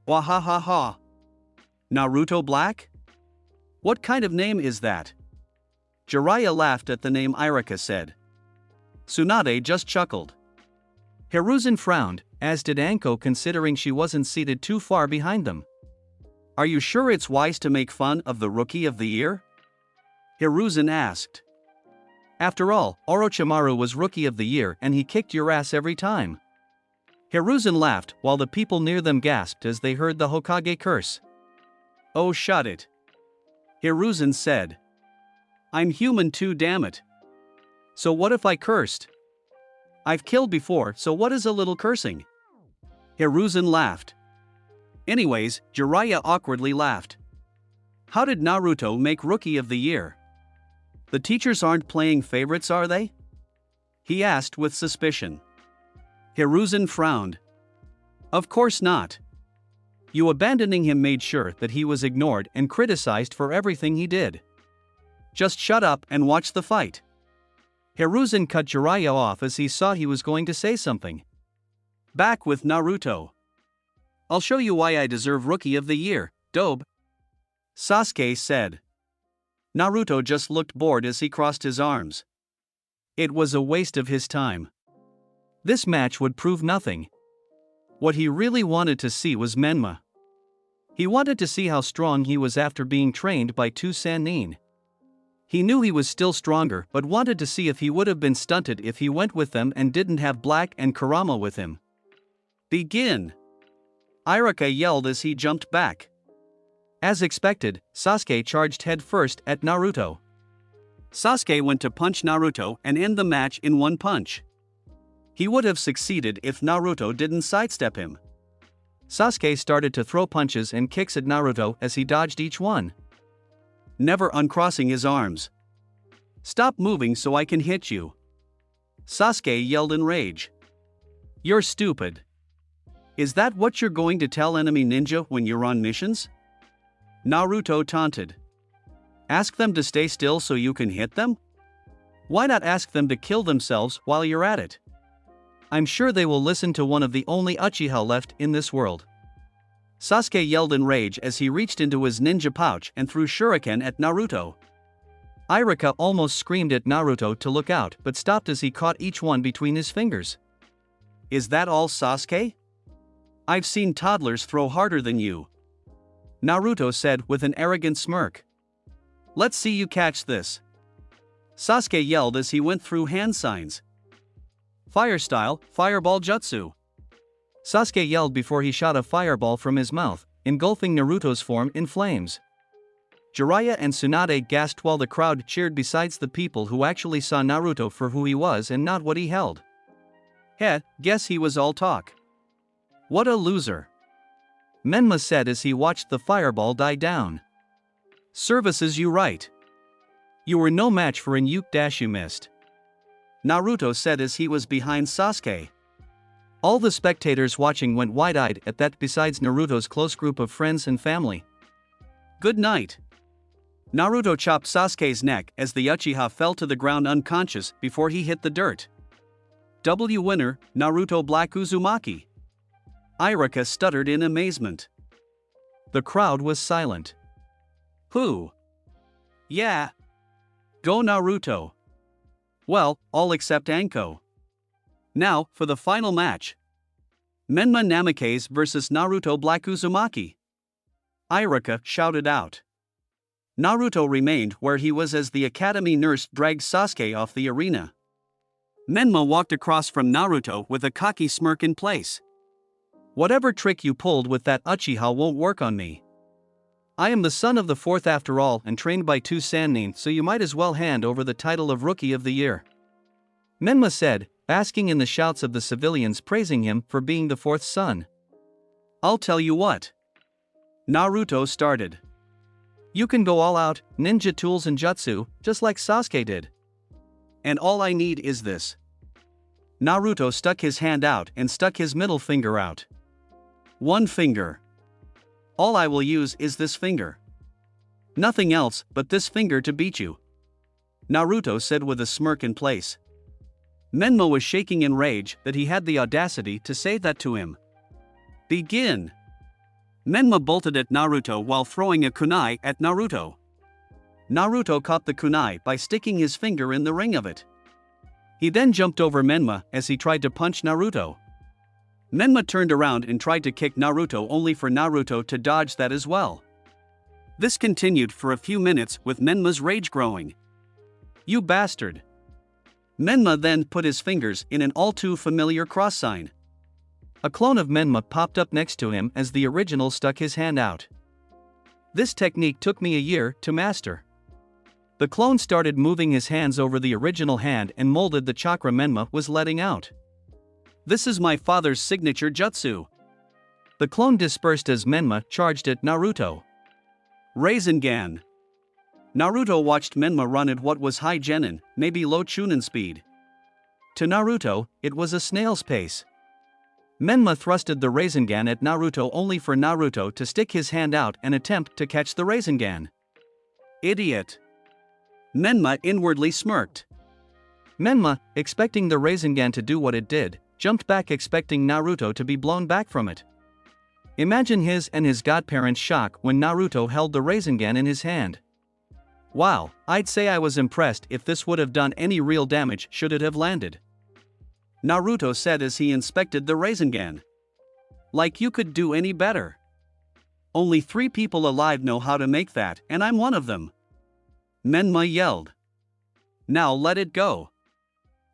Wahahaha. Naruto Black? What kind of name is that? Jiraiya laughed at the name Iruka said. Tsunade just chuckled. Hiruzen frowned, as did Anko, considering she wasn't seated too far behind them. Are you sure it's wise to make fun of the Rookie of the Year? Hiruzen asked. After all, Orochimaru was Rookie of the Year and he kicked your ass every time. Hiruzen laughed while the people near them gasped as they heard the Hokage curse. Oh, shut it. Hiruzen said. I'm human too, damn it. So what if I cursed? I've killed before, so what is a little cursing? Hiruzen laughed. Anyways, Jiraiya awkwardly laughed. How did Naruto make Rookie of the Year? The teachers aren't playing favorites, are they? He asked with suspicion. Hiruzen frowned. Of course not. You abandoning him made sure that he was ignored and criticized for everything he did. Just shut up and watch the fight. Hiruzen cut Jiraiya off as he saw he was going to say something. Back with Naruto. I'll show you why I deserve Rookie of the Year, Dobe. Sasuke said. Naruto just looked bored as he crossed his arms. It was a waste of his time. This match would prove nothing. What he really wanted to see was Menma. He wanted to see how strong he was after being trained by two Sannin. He knew he was still stronger but wanted to see if he would have been stunted if he went with them and didn't have Black and Kurama with him. Begin! Iruka yelled as he jumped back. As expected, Sasuke charged head first at Naruto. Sasuke went to punch Naruto and end the match in one punch. He would have succeeded if Naruto didn't sidestep him. Sasuke started to throw punches and kicks at Naruto as he dodged each one, never uncrossing his arms. "Stop moving so I can hit you," Sasuke yelled in rage. "You're stupid. Is that what you're going to tell enemy ninja when you're on missions?" Naruto taunted. "Ask them to stay still so you can hit them? Why not ask them to kill themselves while you're at it? I'm sure they will listen to one of the only Uchiha left in this world." Sasuke yelled in rage as he reached into his ninja pouch and threw shuriken at Naruto. Iruka almost screamed at Naruto to look out but stopped as he caught each one between his fingers. "Is that all, Sasuke? I've seen toddlers throw harder than you," Naruto said with an arrogant smirk. "Let's see you catch this," Sasuke yelled as he went through hand signs. "Fire style, fireball jutsu," Sasuke yelled before he shot a fireball from his mouth, engulfing Naruto's form in flames. Jiraiya and Tsunade gasped while the crowd cheered besides the people who actually saw Naruto for who he was and not what he held. "Heh, guess he was all talk. What a loser," Menma said as he watched the fireball die down. "Services you right. You were no match for an you missed," Naruto said as he was behind Sasuke. All the spectators watching went wide-eyed at that besides Naruto's close group of friends and family. "Good night." Naruto chopped Sasuke's neck as the Uchiha fell to the ground unconscious before he hit the dirt. W winner, Naruto Black Uzumaki. Iruka stuttered in amazement. The crowd was silent. "Who? Yeah. Go Naruto." "Well, all except Anko." Now, for the final match. Menma Namikaze vs Naruto Black Uzumaki. Iruka shouted out. Naruto remained where he was as the academy nurse dragged Sasuke off the arena. Menma walked across from Naruto with a cocky smirk in place. "Whatever trick you pulled with that Uchiha won't work on me. I am the son of the fourth after all and trained by two Sannin, so you might as well hand over the title of Rookie of the Year," Menma said, basking in the shouts of the civilians praising him for being the fourth son. "I'll tell you what," Naruto started. "You can go all out, ninja tools and jutsu, just like Sasuke did. And all I need is this." Naruto stuck his hand out and stuck his middle finger out. "One finger. All I will use is this finger. Nothing else but this finger to beat you," Naruto said with a smirk in place. Menma was shaking in rage that he had the audacity to say that to him. "Begin." Menma bolted at Naruto while throwing a kunai at Naruto. Naruto caught the kunai by sticking his finger in the ring of it. He then jumped over Menma as he tried to punch Naruto. Menma turned around and tried to kick Naruto only for Naruto to dodge that as well. This continued for a few minutes with Menma's rage growing. "You bastard." Menma then put his fingers in an all too familiar cross sign. A clone of Menma popped up next to him as the original stuck his hand out. "This technique took me a year to master." The clone started moving his hands over the original hand and molded the chakra Menma was letting out. "This is my father's signature jutsu." The clone dispersed as Menma charged at Naruto. Rasengan. Naruto watched Menma run at what was high genin, maybe low chunin speed. To Naruto, it was a snail's pace. Menma thrusted the Rasengan at Naruto only for Naruto to stick his hand out and attempt to catch the Rasengan. "Idiot." Menma inwardly smirked. Menma, expecting the Rasengan to do what it did, jumped back expecting Naruto to be blown back from it. Imagine his and his godparents' shock when Naruto held the Rasengan in his hand. "Wow, I'd say I was impressed if this would have done any real damage should it have landed," Naruto said as he inspected the Rasengan. "Like you could do any better. Only 3 people alive know how to make that, and I'm one of them," Menma yelled. "Now let it go.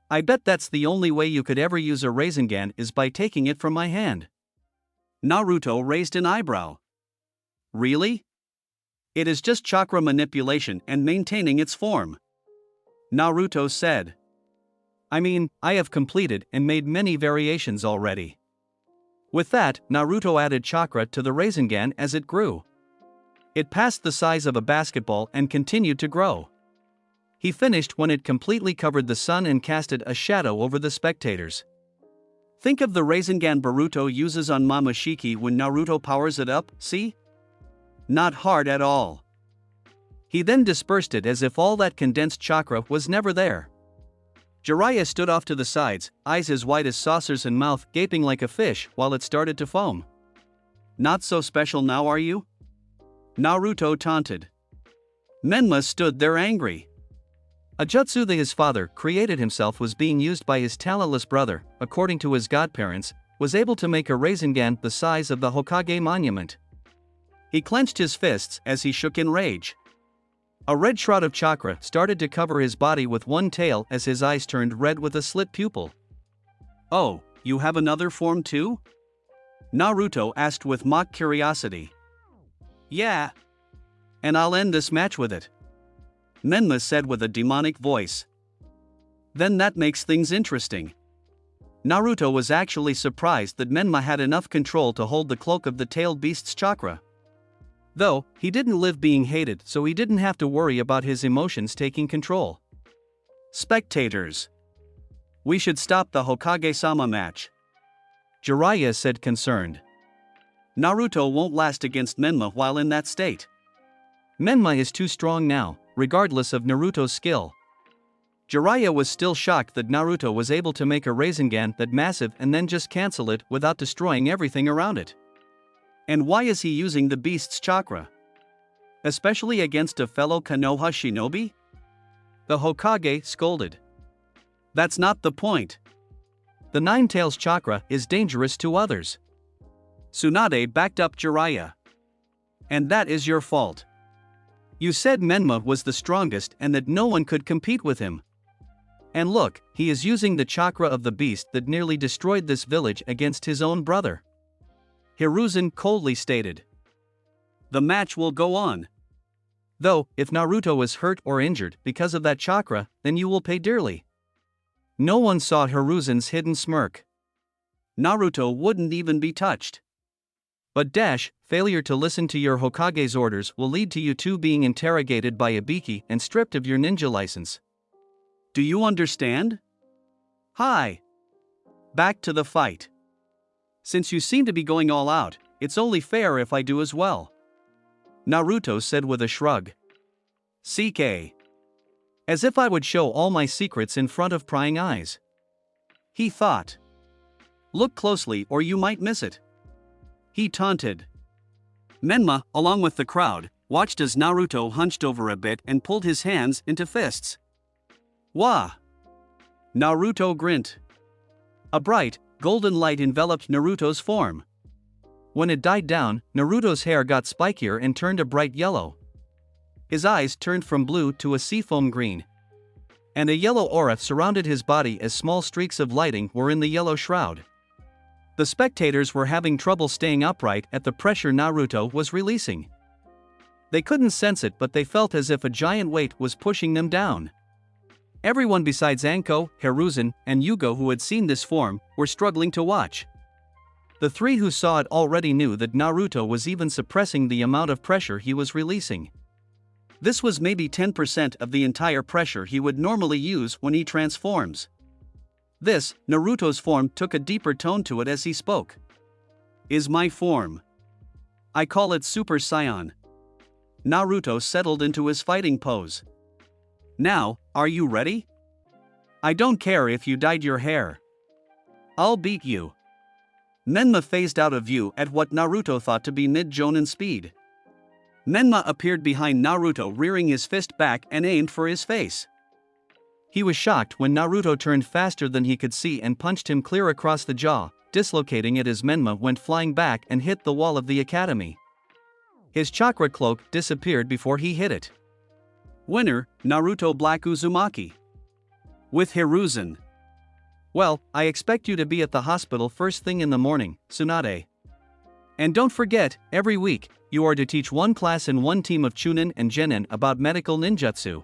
I bet that's the only way you could ever use a Rasengan is by taking it from my hand." Naruto raised an eyebrow. "Really? It is just chakra manipulation and maintaining its form. Naruto said. I mean, I have completed and made many variations already. With that, Naruto added chakra to the Rasengan as it grew. It passed the size of a basketball and continued to grow. He finished when it completely covered the sun and casted a shadow over the spectators. Think of the Rasengan Boruto uses on Momoshiki when Naruto powers it up, see? Not hard at all. He then dispersed it as if all that condensed chakra was never there. Jiraiya stood off to the sides, eyes as wide as saucers and mouth gaping like a fish while it started to foam. Not so special now, are you? Naruto taunted. Menma stood there angry. A jutsu that his father created himself was being used by his talentless brother, according to his godparents, was able to make a Rasengan the size of the Hokage monument. He clenched his fists as he shook in rage. A red shroud of chakra started to cover his body with one tail as his eyes turned red with a slit pupil. Oh, you have another form too? Naruto asked with mock curiosity. Yeah. And I'll end this match with it. Menma said with a demonic voice. Then that makes things interesting. Naruto was actually surprised that Menma had enough control to hold the cloak of the tailed beast's chakra. Though, he didn't live being hated, so he didn't have to worry about his emotions taking control. Spectators. We should stop the Hokage-sama match. Jiraiya said concerned. Naruto won't last against Menma while in that state. Menma is too strong now, regardless of Naruto's skill. Jiraiya was still shocked that Naruto was able to make a Rasengan that massive and then just cancel it without destroying everything around it. And why is he using the beast's chakra? Especially against a fellow Konoha shinobi? The Hokage scolded. That's not the point. The Nine Tails chakra is dangerous to others. Tsunade backed up Jiraiya. And that is your fault. You said Menma was the strongest and that no one could compete with him. And look, he is using the chakra of the beast that nearly destroyed this village against his own brother. Hiruzen coldly stated. The match will go on. Though, if Naruto is hurt or injured because of that chakra, then you will pay dearly. No one saw Hiruzen's hidden smirk. Naruto wouldn't even be touched. But failure to listen to your Hokage's orders will lead to you two being interrogated by Ibiki and stripped of your ninja license. Do you understand? Hi. Back to the fight. Since you seem to be going all out, it's only fair if I do as well. Naruto said with a shrug. CK. As if I would show all my secrets in front of prying eyes. He thought. Look closely or you might miss it. He taunted. Menma, along with the crowd, watched as Naruto hunched over a bit and pulled his hands into fists. Wah! Naruto grinned. A bright, golden light enveloped Naruto's form. When it died down, Naruto's hair got spikier and turned a bright yellow. His eyes turned from blue to a seafoam green. And a yellow aura surrounded his body as small streaks of lighting were in the yellow shroud. The spectators were having trouble staying upright at the pressure Naruto was releasing. They couldn't sense it, but they felt as if a giant weight was pushing them down. Everyone besides Anko, Hiruzen, and Yugo who had seen this form, were struggling to watch. The three who saw it already knew that Naruto was even suppressing the amount of pressure he was releasing. This was maybe 10% of the entire pressure he would normally use when he transforms. This, Naruto's form took a deeper tone to it as he spoke. Is my form. I call it Super Saiyan. Naruto settled into his fighting pose. Now, are you ready? I don't care if you dyed your hair. I'll beat you. Menma phased out of view at what Naruto thought to be mid-jonin speed. Menma appeared behind Naruto, rearing his fist back and aimed for his face. He was shocked when Naruto turned faster than he could see and punched him clear across the jaw, dislocating it as Menma went flying back and hit the wall of the academy. His chakra cloak disappeared before he hit it. Winner, Naruto Black Uzumaki. With Hiruzen. Well, I expect you to be at the hospital first thing in the morning, Tsunade. And don't forget, every week, you are to teach one class and one team of Chunin and Genin about medical ninjutsu.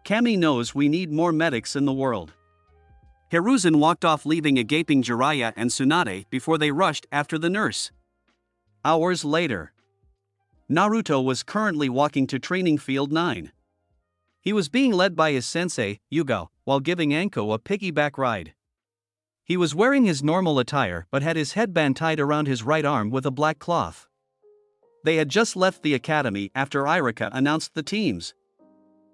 Kami knows we need more medics in the world. Hiruzen walked off, leaving a gaping Jiraiya and Tsunade before they rushed after the nurse. Hours later, Naruto was currently walking to Training Field 9. He was being led by his sensei, Yugo, while giving Anko a piggyback ride. He was wearing his normal attire but had his headband tied around his right arm with a black cloth. They had just left the academy after Irika announced the teams.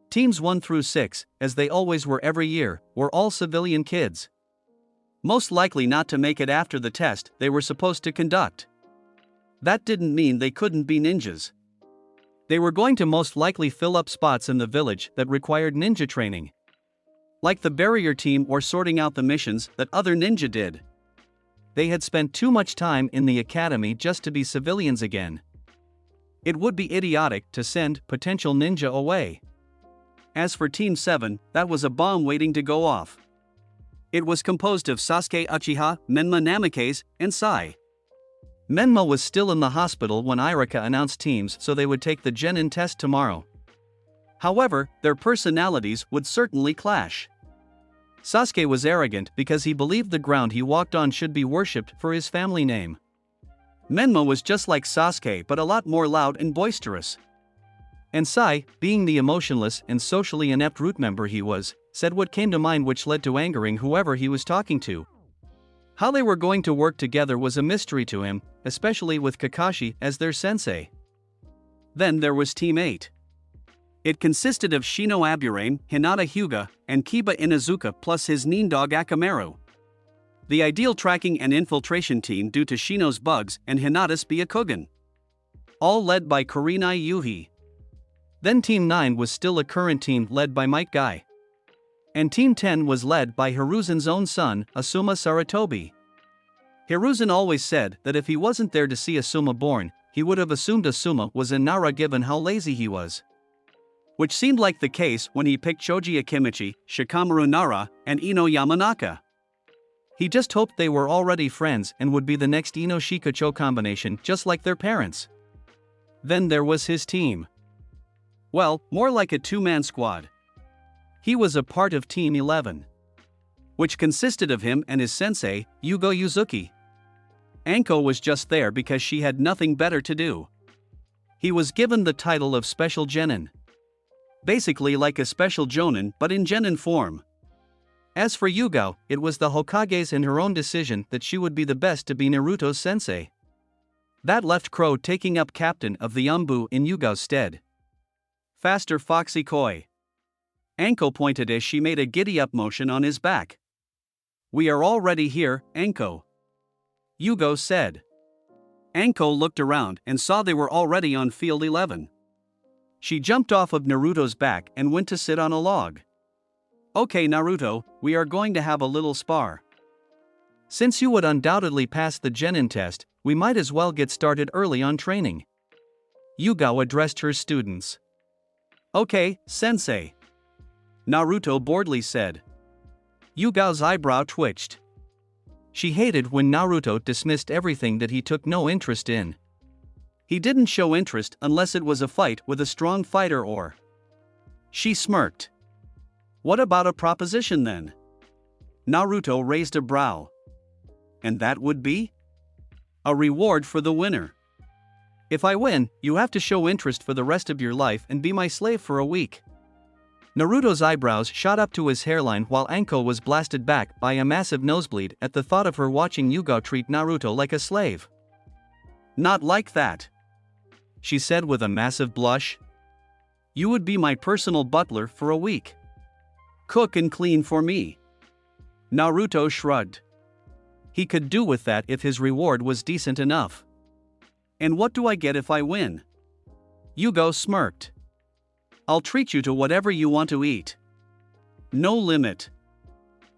Teams 1 through 6, as they always were every year, were all civilian kids. Most likely not to make it after the test they were supposed to conduct. That didn't mean they couldn't be ninjas. They were going to most likely fill up spots in the village that required ninja training, like the barrier team or sorting out the missions that other ninja did. They had spent too much time in the academy just to be civilians again. It would be idiotic to send potential ninja away. As for Team 7, that was a bomb waiting to go off. It was composed of Sasuke Uchiha, Menma Namikaze, and Sai. Menma was still in the hospital when Irika announced teams, so they would take the Genin test tomorrow. However, their personalities would certainly clash. Sasuke was arrogant because he believed the ground he walked on should be worshipped for his family name. Menma was just like Sasuke but a lot more loud and boisterous. And Sai, being the emotionless and socially inept root member he was, said what came to mind, which led to angering whoever he was talking to. How they were going to work together was a mystery to him, especially with Kakashi as their sensei. Then there was Team 8. It consisted of Shino Aburame, Hinata Hyuga, and Kiba Inuzuka plus his nin dog Akamaru. The ideal tracking and infiltration team due to Shino's bugs and Hinata's Byakugan. All led by Kurenai Yuhi. Then Team 9 was still a current team led by Might Guy. And Team 10 was led by Hiruzen's own son, Asuma Saratobi. Hiruzen always said that if he wasn't there to see Asuma born, he would have assumed Asuma was in Nara given how lazy he was. Which seemed like the case when he picked Choji Akimichi, Shikamaru Nara, and Ino Yamanaka. He just hoped they were already friends and would be the next Ino Shikacho combination just like their parents. Then there was his team. Well, more like a two-man squad. He was a part of Team 11, which consisted of him and his sensei, Yugo Yuzuki. Anko was just there because she had nothing better to do. He was given the title of Special Genin. Basically like a Special Jonin but in Genin form. As for Yugo, it was the Hokage's and her own decision that she would be the best to be Naruto's sensei. That left Crow taking up captain of the Umbu in Yugo's stead. Faster, Foxy Koi. Anko pointed as she made a giddy-up motion on his back. We are already here, Anko. Yugo said. Anko looked around and saw they were already on field 11. She jumped off of Naruto's back and went to sit on a log. Okay Naruto, we are going to have a little spar. Since you would undoubtedly pass the Genin test, we might as well get started early on training. Yugo addressed her students. Okay, sensei. Naruto boredly said. Yugo's eyebrow twitched. She hated when Naruto dismissed everything that he took no interest in. He didn't show interest unless it was a fight with a strong fighter or. She smirked. What about a proposition then? Naruto raised a brow. And that would be? A reward for the winner. If I win, you have to show interest for the rest of your life and be my slave for a week. Naruto's eyebrows shot up to his hairline while Anko was blasted back by a massive nosebleed at the thought of her watching Yugo treat Naruto like a slave. Not like that, she said with a massive blush. You would be my personal butler for a week. Cook and clean for me. Naruto shrugged. He could do with that if his reward was decent enough. And what do I get if I win? Yugo smirked. I'll treat you to whatever you want to eat. No limit.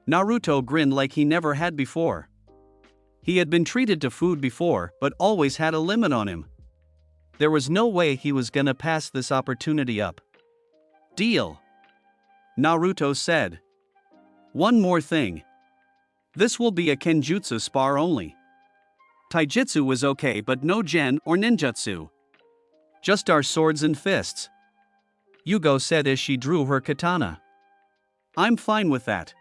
Naruto grinned like he never had before. He had been treated to food before but always had a limit on him. There was no way he was gonna pass this opportunity up. Deal. Naruto said. One more thing. This will be a kenjutsu spar only. Taijutsu was okay but no gen or ninjutsu. Just our swords and fists. Yugo said as she drew her katana. I'm fine with that.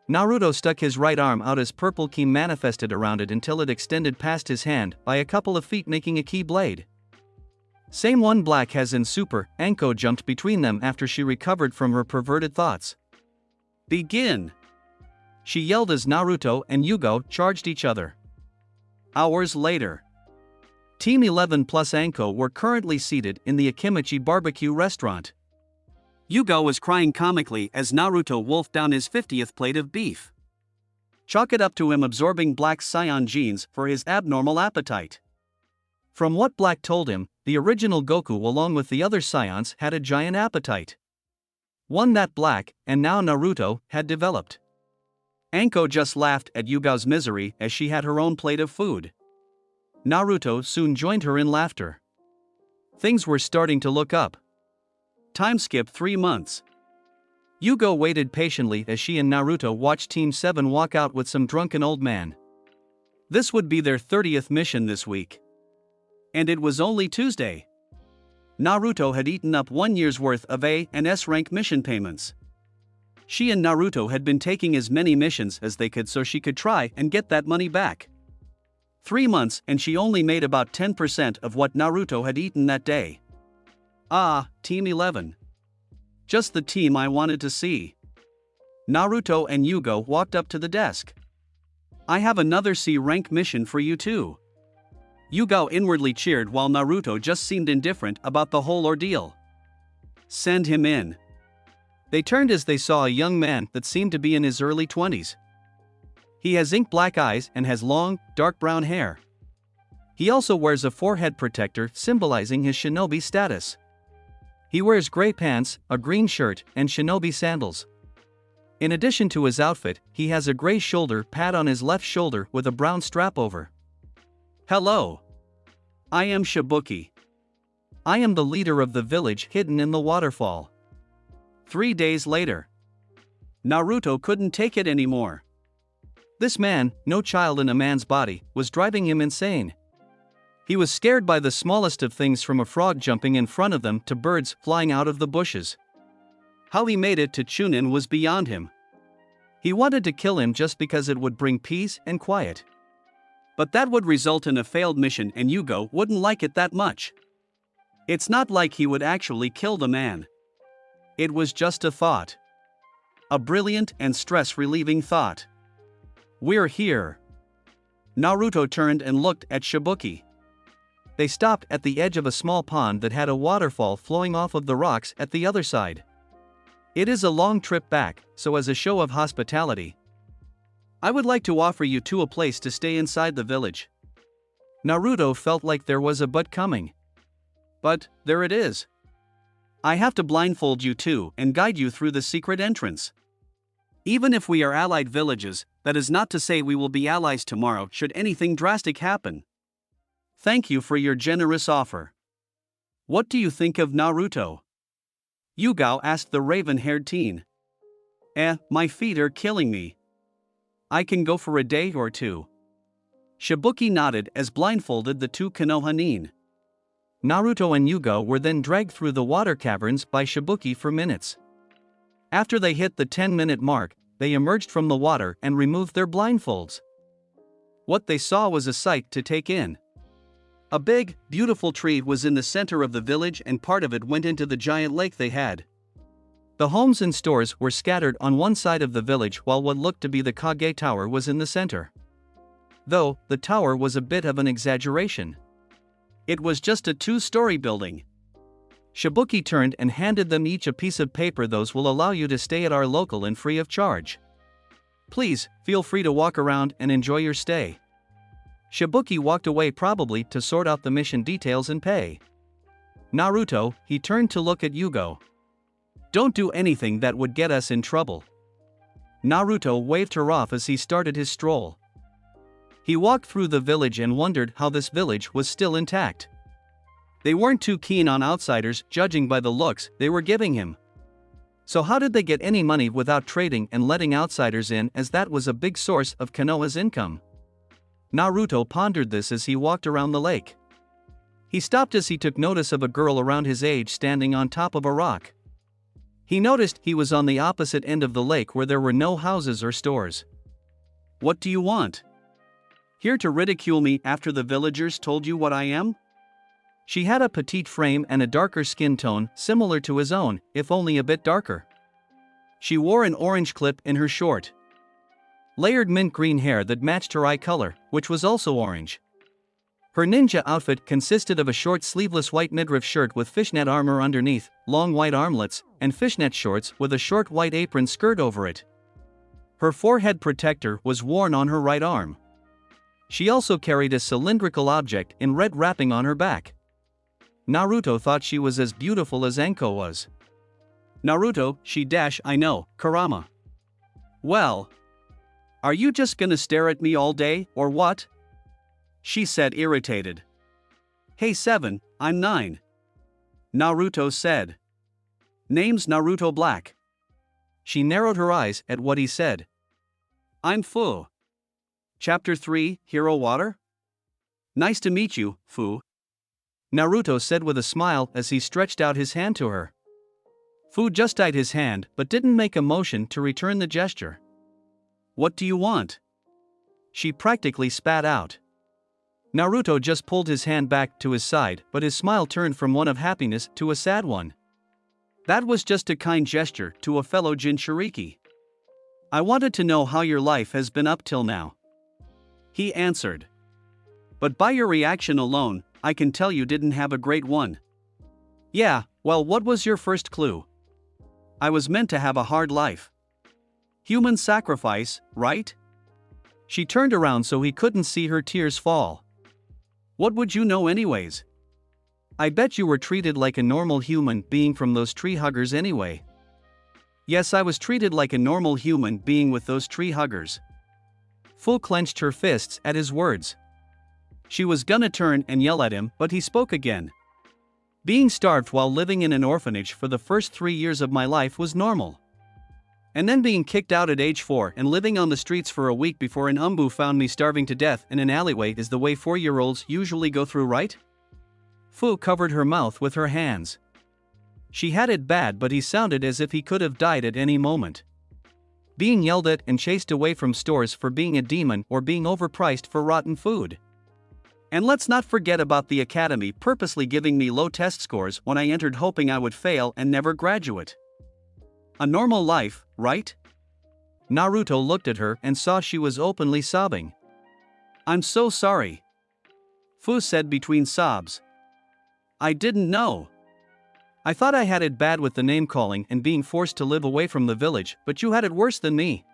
Naruto stuck his right arm out as purple ki manifested around it until it extended past his hand by a couple of feet, making a ki blade. Same one black has in Super. Anko jumped between them after she recovered from her perverted thoughts. Begin! She yelled as Naruto and Yugo charged each other. Hours later. Team 11 plus Anko were currently seated in the Akimichi barbecue restaurant. Yugo was crying comically as Naruto wolfed down his 50th plate of beef. Chalk it up to him absorbing Black's Saiyan genes for his abnormal appetite. From what Black told him, the original Goku along with the other Saiyans had a giant appetite. One that Black, and now Naruto, had developed. Anko just laughed at Yugo's misery as she had her own plate of food. Naruto soon joined her in laughter. Things were starting to look up. Time skip 3 months. Yugo waited patiently as she and Naruto watched Team 7 walk out with some drunken old man. This would be their 30th mission this week. And it was only Tuesday. Naruto had eaten up 1 year's worth of A and S rank mission payments. She and Naruto had been taking as many missions as they could so she could try and get that money back. 3 months and she only made about 10% of what Naruto had eaten that day. Ah, Team 11. Just the team I wanted to see. Naruto and Yugo walked up to the desk. I have another C rank mission for you too. Yugo inwardly cheered while Naruto just seemed indifferent about the whole ordeal. Send him in. They turned as they saw a young man that seemed to be in his early 20s. He has ink black eyes and has long, dark brown hair. He also wears a forehead protector symbolizing his shinobi status. He wears gray pants, a green shirt, and shinobi sandals. In addition to his outfit, he has a gray shoulder pad on his left shoulder with a brown strap over. Hello. I am Shibuki. I am the leader of the village hidden in the waterfall. 3 days later. Naruto couldn't take it anymore. This man, no child in a man's body, was driving him insane. He was scared by the smallest of things, from a frog jumping in front of them to birds flying out of the bushes. How he made it to Chunin was beyond him. He wanted to kill him just because it would bring peace and quiet. But that would result in a failed mission and Yugo wouldn't like it that much. It's not like he would actually kill the man. It was just a thought. A brilliant and stress-relieving thought. We're here. Naruto turned and looked at Shibuki. They stopped at the edge of a small pond that had a waterfall flowing off of the rocks at the other side. It is a long trip back, so as a show of hospitality, I would like to offer you two a place to stay inside the village. Naruto felt like there was a but coming. But, there it is. I have to blindfold you two and guide you through the secret entrance. Even if we are allied villages, that is not to say we will be allies tomorrow should anything drastic happen. Thank you for your generous offer. What do you think of Naruto? Yugo asked the raven-haired teen. My feet are killing me. I can go for a day or two. Shibuki nodded as blindfolded the two Konoha-nin. Naruto and Yugo were then dragged through the water caverns by Shibuki for minutes. After they hit the 10-minute mark, they emerged from the water and removed their blindfolds. What they saw was a sight to take in. A big, beautiful tree was in the center of the village and part of it went into the giant lake they had. The homes and stores were scattered on one side of the village while what looked to be the Kage Tower was in the center. Though, the tower was a bit of an exaggeration. It was just a 2-story building. Shibuki turned and handed them each a piece of paper. Those will allow you to stay at our local and free of charge. Please, feel free to walk around and enjoy your stay. Shibuki walked away, probably to sort out the mission details and pay. Naruto, he turned to look at Yugo. Don't do anything that would get us in trouble. Naruto waved her off as he started his stroll. He walked through the village and wondered how this village was still intact. They weren't too keen on outsiders, judging by the looks they were giving him. So how did they get any money without trading and letting outsiders in, as that was a big source of Konoha's income? Naruto pondered this as he walked around the lake. He stopped as he took notice of a girl around his age standing on top of a rock. He noticed he was on the opposite end of the lake where there were no houses or stores. "What do you want? Here to ridicule me after the villagers told you what I am?" She had a petite frame and a darker skin tone similar to his own, if only a bit darker. She wore an orange clip in her short, layered mint green hair that matched her eye color, which was also orange. Her ninja outfit consisted of a short sleeveless white midriff shirt with fishnet armor underneath, long white armlets, and fishnet shorts with a short white apron skirt over it. Her forehead protector was worn on her right arm. She also carried a cylindrical object in red wrapping on her back. Naruto thought she was as beautiful as Anko was. "Naruto, I know, Kurama." "Well, are you just gonna stare at me all day, or what?" she said, irritated. "Hey 7, I'm 9. Naruto said. "Name's Naruto Black." She narrowed her eyes at what he said. "I'm Fu." Chapter 3, Hero Water? "Nice to meet you, Fu," Naruto said with a smile as he stretched out his hand to her. Fu just eyed his hand but didn't make a motion to return the gesture. "What do you want?" she practically spat out. Naruto just pulled his hand back to his side, but his smile turned from one of happiness to a sad one. "That was just a kind gesture to a fellow Jinchuriki. I wanted to know how your life has been up till now," he answered. "But by your reaction alone, I can tell you didn't have a great one." "Yeah, well, what was your first clue?" "I was meant to have a hard life. Human sacrifice, right?" She turned around so he couldn't see her tears fall. "What would you know anyways? I bet you were treated like a normal human being from those tree huggers anyway." "Yes, I was treated like a normal human being with those tree huggers." Fu clenched her fists at his words. She was gonna turn and yell at him, but he spoke again. "Being starved while living in an orphanage for the first 3 years of my life was normal. And then being kicked out at age 4 and living on the streets for a week before an umbu found me starving to death in an alleyway is the way 4-year-olds usually go through, right?" Fu covered her mouth with her hands. She had it bad, but he sounded as if he could have died at any moment. Being yelled at and chased away from stores for being a demon or being overpriced for rotten food. And let's not forget about the academy purposely giving me low test scores when I entered hoping I would fail and never graduate. A normal life, right? Naruto looked at her and saw she was openly sobbing. "I'm so sorry," Fu said between sobs. "I didn't know. I thought I had it bad with the name calling and being forced to live away from the village, but you had it worse than me."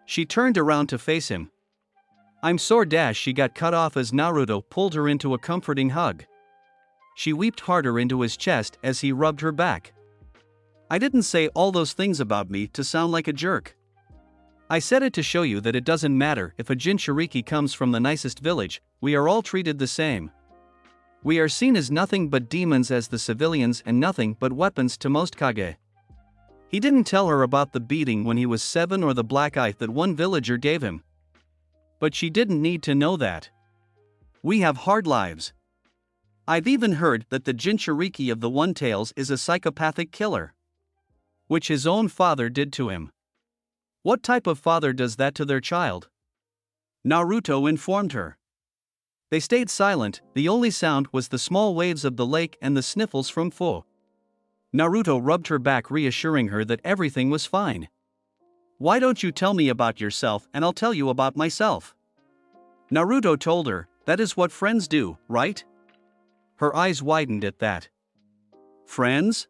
She turned around to face him. "I'm sorry." She got cut off as Naruto pulled her into a comforting hug. She wept harder into his chest as he rubbed her back. "I didn't say all those things about me to sound like a jerk. I said it to show you that it doesn't matter if a Jinchuriki comes from the nicest village, we are all treated the same. We are seen as nothing but demons as the civilians and nothing but weapons to most Kage." He didn't tell her about the beating when he was 7 or the black eye that one villager gave him. But she didn't need to know that. "We have hard lives. I've even heard that the Jinchuriki of the One-Tails is a psychopathic killer. Which his own father did to him." "What type of father does that to their child?" Naruto informed her. They stayed silent, the only sound was the small waves of the lake and the sniffles from Fu. Naruto rubbed her back, reassuring her that everything was fine. "Why don't you tell me about yourself and I'll tell you about myself?" Naruto told her, "That is what friends do, right?" Her eyes widened at that. "Friends?"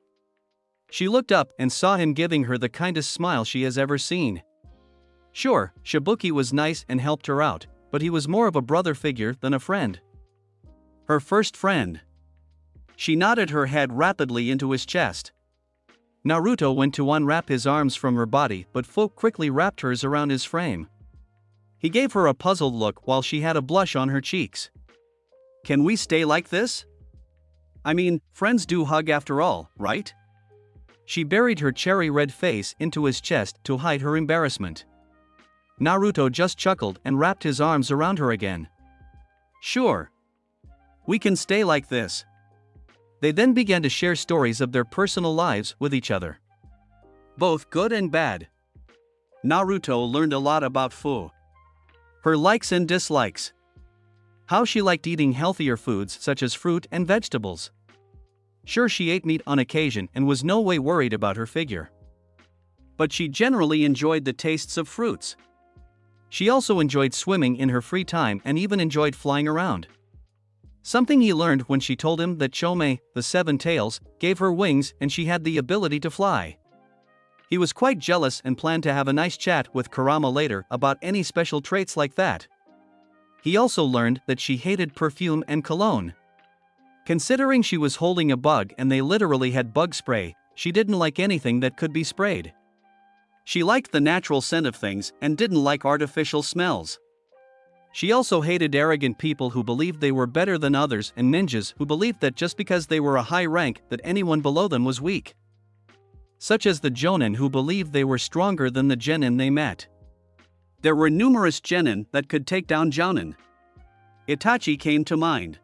She looked up and saw him giving her the kindest smile she has ever seen. Sure, Shibuki was nice and helped her out, but he was more of a brother figure than a friend. Her first friend. She nodded her head rapidly into his chest. Naruto went to unwrap his arms from her body, but Fu quickly wrapped hers around his frame. He gave her a puzzled look while she had a blush on her cheeks. "Can we stay like this? I mean, friends do hug after all, right?" She buried her cherry-red face into his chest to hide her embarrassment. Naruto just chuckled and wrapped his arms around her again. "Sure. We can stay like this. They then began to share stories of their personal lives with each other, both good and bad. Naruto learned a lot about Fu, her likes and dislikes, how she liked eating healthier foods such as fruit and vegetables. Sure, she ate meat on occasion and was no way worried about her figure, but she generally enjoyed the tastes of fruits. She also enjoyed swimming in her free time and even enjoyed flying around. Something he learned when she told him that Chome, the seven tails, gave her wings and she had the ability to fly. He was quite jealous and planned to have a nice chat with Kurama later about any special traits like that. He also learned that she hated perfume and cologne. Considering she was holding a bug and they literally had bug spray, she didn't like anything that could be sprayed. She liked the natural scent of things and didn't like artificial smells. She also hated arrogant people who believed they were better than others and ninjas who believed that just because they were a high rank that anyone below them was weak. Such as the Jonin who believed they were stronger than the genin they met. There were numerous genin that could take down Jonin. Itachi came to mind.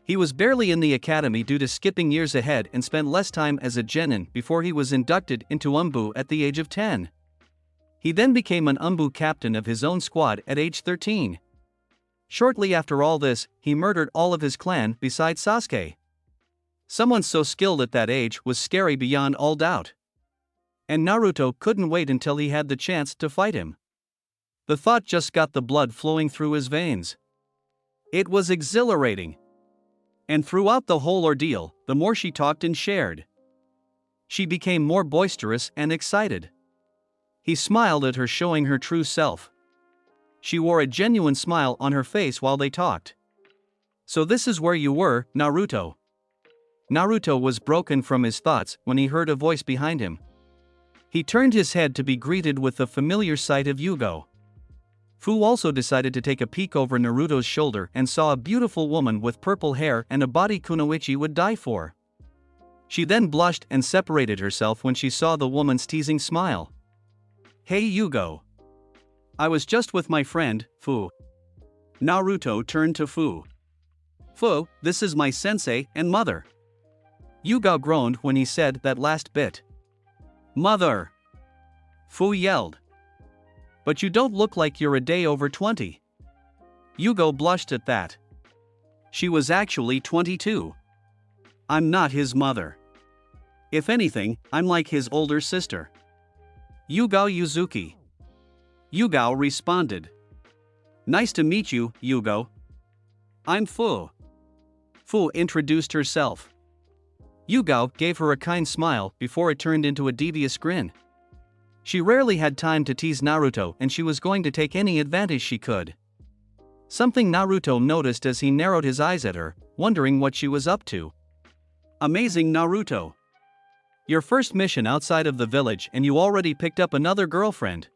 He was barely in the academy due to skipping years ahead and spent less time as a genin before he was inducted into Umbu at the age of 10. He then became an Umbu captain of his own squad at age 13. Shortly after all this, he murdered all of his clan besides Sasuke. Someone so skilled at that age was scary beyond all doubt. And Naruto couldn't wait until he had the chance to fight him. The thought just got the blood flowing through his veins. It was exhilarating. And throughout the whole ordeal, the more she talked and shared, she became more boisterous and excited. He smiled at her, showing her true self. She wore a genuine smile on her face while they talked. So this is where you were, Naruto. Naruto was broken from his thoughts when he heard a voice behind him. He turned his head to be greeted with the familiar sight of Yugo. Fu also decided to take a peek over Naruto's shoulder and saw a beautiful woman with purple hair and a body Kunoichi would die for. She then blushed and separated herself when she saw the woman's teasing smile. Hey Yugo. I was just with my friend, Fu. Naruto turned to Fu. Fu, this is my sensei and mother. Yugo groaned when he said that last bit. Mother! Fu yelled. But you don't look like you're a day over 20. Yugo blushed at that. She was actually 22. I'm not his mother. If anything, I'm like his older sister. Yugo Yuzuki. Yugo responded. Nice to meet you, Yugo. I'm Fu. Fu introduced herself. Yugo gave her a kind smile before it turned into a devious grin. She rarely had time to tease Naruto and she was going to take any advantage she could. Something Naruto noticed as he narrowed his eyes at her, wondering what she was up to. Amazing Naruto. Your first mission outside of the village and you already picked up another girlfriend.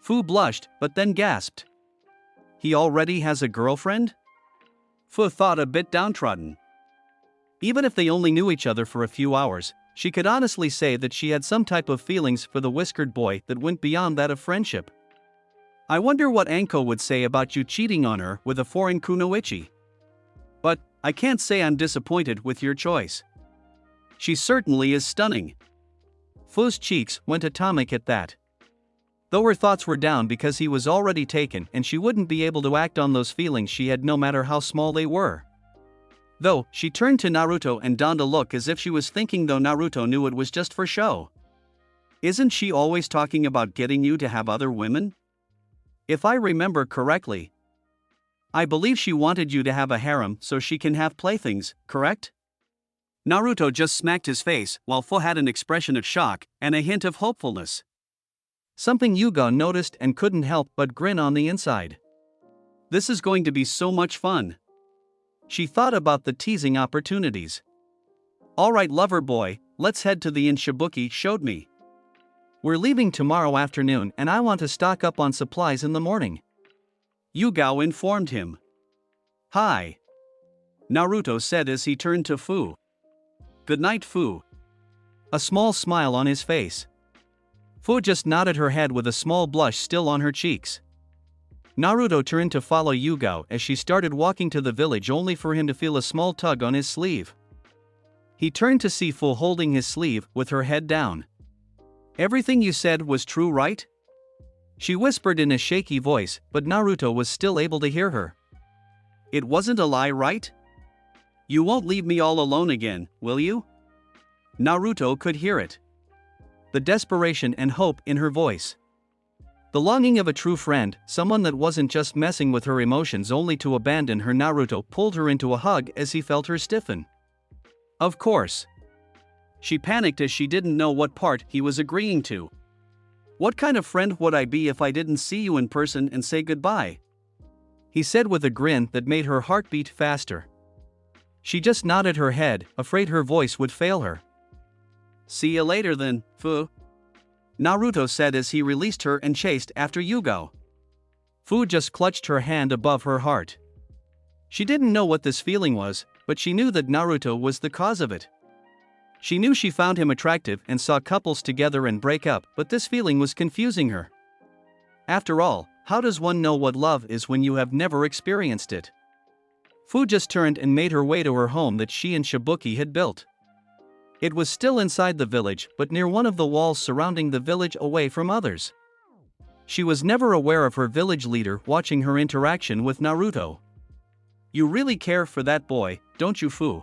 Fu blushed but then gasped. He already has a girlfriend? Fu thought a bit downtrodden. Even if they only knew each other for a few hours, she could honestly say that she had some type of feelings for the whiskered boy that went beyond that of friendship. I wonder what Anko would say about you cheating on her with a foreign kunoichi. But, I can't say I'm disappointed with your choice. She certainly is stunning. Fu's cheeks went atomic at that. Though her thoughts were down because he was already taken and she wouldn't be able to act on those feelings she had no matter how small they were. Though, she turned to Naruto and donned a look as if she was thinking though Naruto knew it was just for show. Isn't she always talking about getting you to have other women? If I remember correctly. I believe she wanted you to have a harem so she can have playthings, correct? Naruto just smacked his face while Fu had an expression of shock and a hint of hopefulness. Something Yugo noticed and couldn't help but grin on the inside. This is going to be so much fun. She thought about the teasing opportunities. Alright lover boy, let's head to the inn Shibuki showed me. We're leaving tomorrow afternoon and I want to stock up on supplies in the morning. Yugo informed him. Hi. Naruto said as he turned to Fu. Good night Fu. A small smile on his face. Fu just nodded her head with a small blush still on her cheeks. Naruto turned to follow Yugao as she started walking to the village only for him to feel a small tug on his sleeve. He turned to see Fu holding his sleeve with her head down. "Everything you said was true, right?" She whispered in a shaky voice, but Naruto was still able to hear her. "It wasn't a lie, right? You won't leave me all alone again, will you?" Naruto could hear it. The desperation and hope in her voice. The longing of a true friend, someone that wasn't just messing with her emotions only to abandon her. Naruto pulled her into a hug as he felt her stiffen. Of course. She panicked as she didn't know what part he was agreeing to. "What kind of friend would I be if I didn't see you in person and say goodbye?" he said with a grin that made her heart beat faster. She just nodded her head, afraid her voice would fail her. "See you later then, Fu," Naruto said as he released her and chased after Yugao. Fu just clutched her hand above her heart. She didn't know what this feeling was, but she knew that Naruto was the cause of it. She knew she found him attractive and saw couples together and break up, but this feeling was confusing her. After all, how does one know what love is when you have never experienced it? Fu just turned and made her way to her home that she and Shibuki had built. It was still inside the village, but near one of the walls surrounding the village away from others. She was never aware of her village leader watching her interaction with Naruto. "You really care for that boy, don't you, Fu?"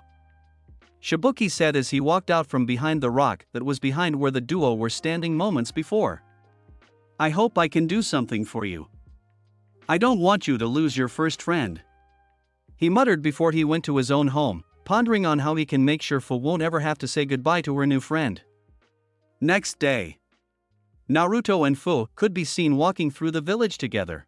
Shibuki said as he walked out from behind the rock that was behind where the duo were standing moments before. "I hope I can do something for you. I don't want you to lose your first friend," he muttered before he went to his own home, pondering on how he can make sure Fu won't ever have to say goodbye to her new friend. Next day, Naruto and Fu could be seen walking through the village together.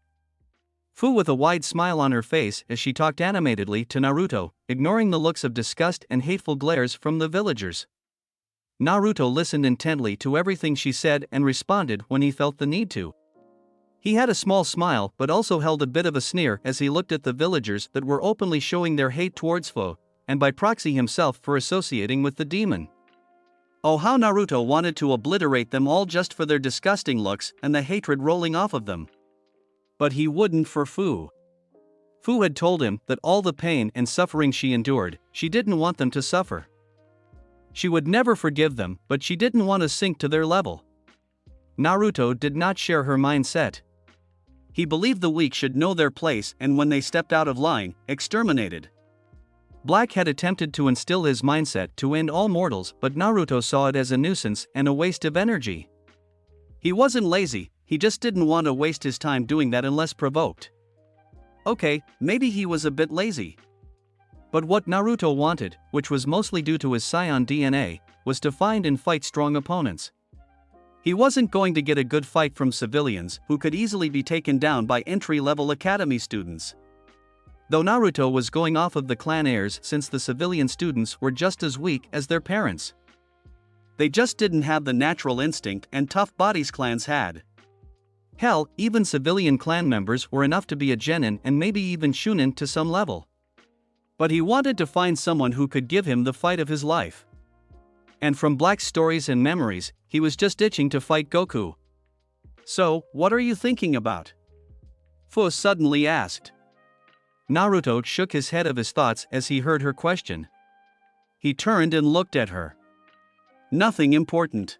Fu with a wide smile on her face as she talked animatedly to Naruto, ignoring the looks of disgust and hateful glares from the villagers. Naruto listened intently to everything she said and responded when he felt the need to. He had a small smile but also held a bit of a sneer as he looked at the villagers that were openly showing their hate towards Fu, and by proxy himself for associating with the demon. Oh, how Naruto wanted to obliterate them all just for their disgusting looks and the hatred rolling off of them. But he wouldn't for Fu. Fu had told him that all the pain and suffering she endured, she didn't want them to suffer. She would never forgive them, but she didn't want to sink to their level. Naruto did not share her mindset. He believed the weak should know their place and when they stepped out of line, exterminated. Black had attempted to instill his mindset to end all mortals, but Naruto saw it as a nuisance and a waste of energy. He wasn't lazy, he just didn't want to waste his time doing that unless provoked. Okay, maybe he was a bit lazy. But what Naruto wanted, which was mostly due to his Saiyan DNA, was to find and fight strong opponents. He wasn't going to get a good fight from civilians who could easily be taken down by entry-level academy students. Though Naruto was going off of the clan heirs since the civilian students were just as weak as their parents. They just didn't have the natural instinct and tough bodies clans had. Hell, even civilian clan members were enough to be a genin and maybe even shunin to some level. But he wanted to find someone who could give him the fight of his life. And from Black's stories and memories, he was just itching to fight Goku. "So, what are you thinking about?" Fu suddenly asked. Naruto shook his head of his thoughts as he heard her question. He turned and looked at her. "Nothing important.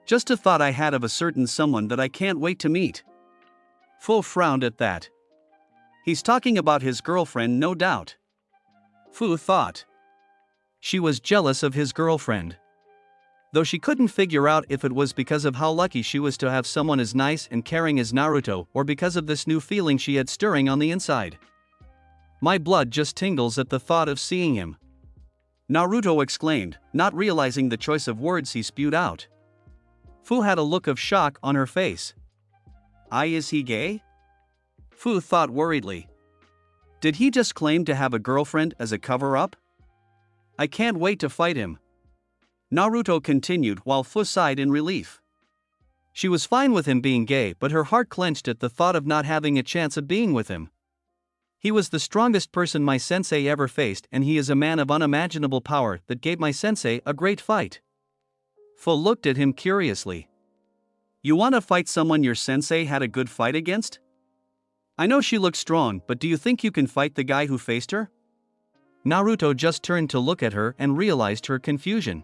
Just a thought I had of a certain someone that I can't wait to meet." Fu frowned at that. He's talking about his girlfriend, no doubt. Fu thought. She was jealous of his girlfriend. Though she couldn't figure out if it was because of how lucky she was to have someone as nice and caring as Naruto or because of this new feeling she had stirring on the inside. "My blood just tingles at the thought of seeing him," Naruto exclaimed, not realizing the choice of words he spewed out. Fu had a look of shock on her face. Is he gay?" Fu thought worriedly. Did he just claim to have a girlfriend as a cover-up? "I can't wait to fight him," Naruto continued while Fu sighed in relief. She was fine with him being gay, but her heart clenched at the thought of not having a chance of being with him. He was the strongest person my sensei ever faced, and he is a man of unimaginable power that gave my sensei a great fight. Fu looked at him curiously. "You want to fight someone your sensei had a good fight against?" I know she looks strong, but do you think you can fight the guy who faced her? Naruto just turned to look at her and realized her confusion.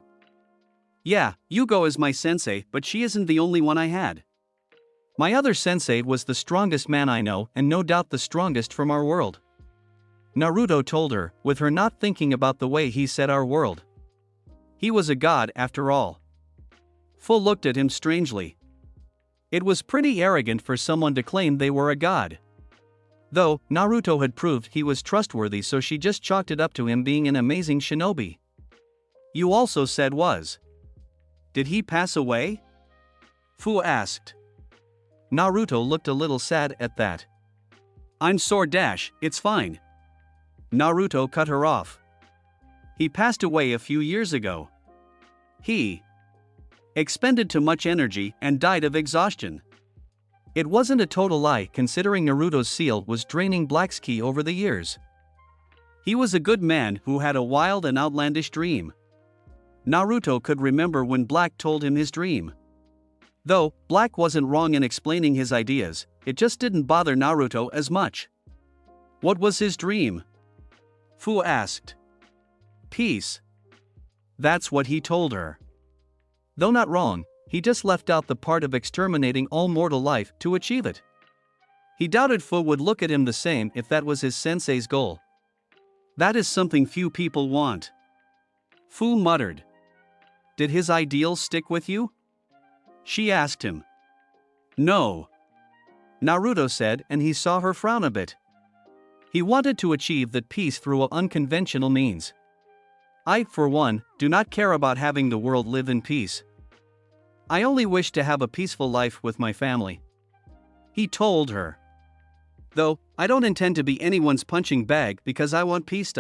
Yeah, Yugo is my sensei, but she isn't the only one I had. My other sensei was the strongest man I know and no doubt the strongest from our world. Naruto told her, with her not thinking about the way he said our world. He was a god after all. Fu looked at him strangely. It was pretty arrogant for someone to claim they were a god. Though, Naruto had proved he was trustworthy, so she just chalked it up to him being an amazing shinobi. You also said was. Did he pass away? Fu asked. Naruto looked a little sad at that. I'm sore dash, it's fine. Naruto cut her off. He passed away a few years ago. He expended too much energy and died of exhaustion. It wasn't a total lie considering Naruto's seal was draining Black's ki over the years. He was a good man who had a wild and outlandish dream. Naruto could remember when Black told him his dream. Though, Black wasn't wrong in explaining his ideas, it just didn't bother Naruto as much. What was his dream? Fu asked. Peace. That's what he told her. Though not wrong, he just left out the part of exterminating all mortal life to achieve it. He doubted Fu would look at him the same if that was his sensei's goal. That is something few people want. Fu muttered. Did his ideals stick with you? She asked him. No. Naruto said, and he saw her frown a bit. He wanted to achieve that peace through unconventional means. I, for one, do not care about having the world live in peace. I only wish to have a peaceful life with my family. He told her. Though, I don't intend to be anyone's punching bag because I want peace.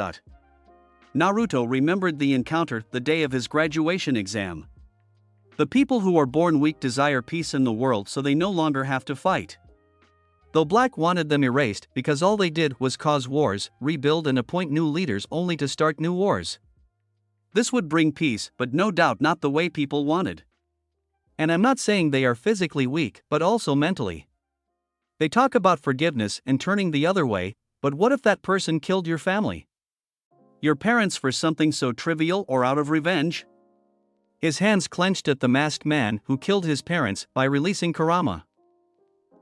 Naruto remembered the encounter the day of his graduation exam. The people who are born weak desire peace in the world so they no longer have to fight. Though Black wanted them erased because all they did was cause wars, rebuild and appoint new leaders only to start new wars. This would bring peace, but no doubt not the way people wanted. And I'm not saying they are physically weak, but also mentally. They talk about forgiveness and turning the other way, but what if that person killed your family? Your parents for something so trivial or out of revenge? His hands clenched at the masked man who killed his parents by releasing Kurama.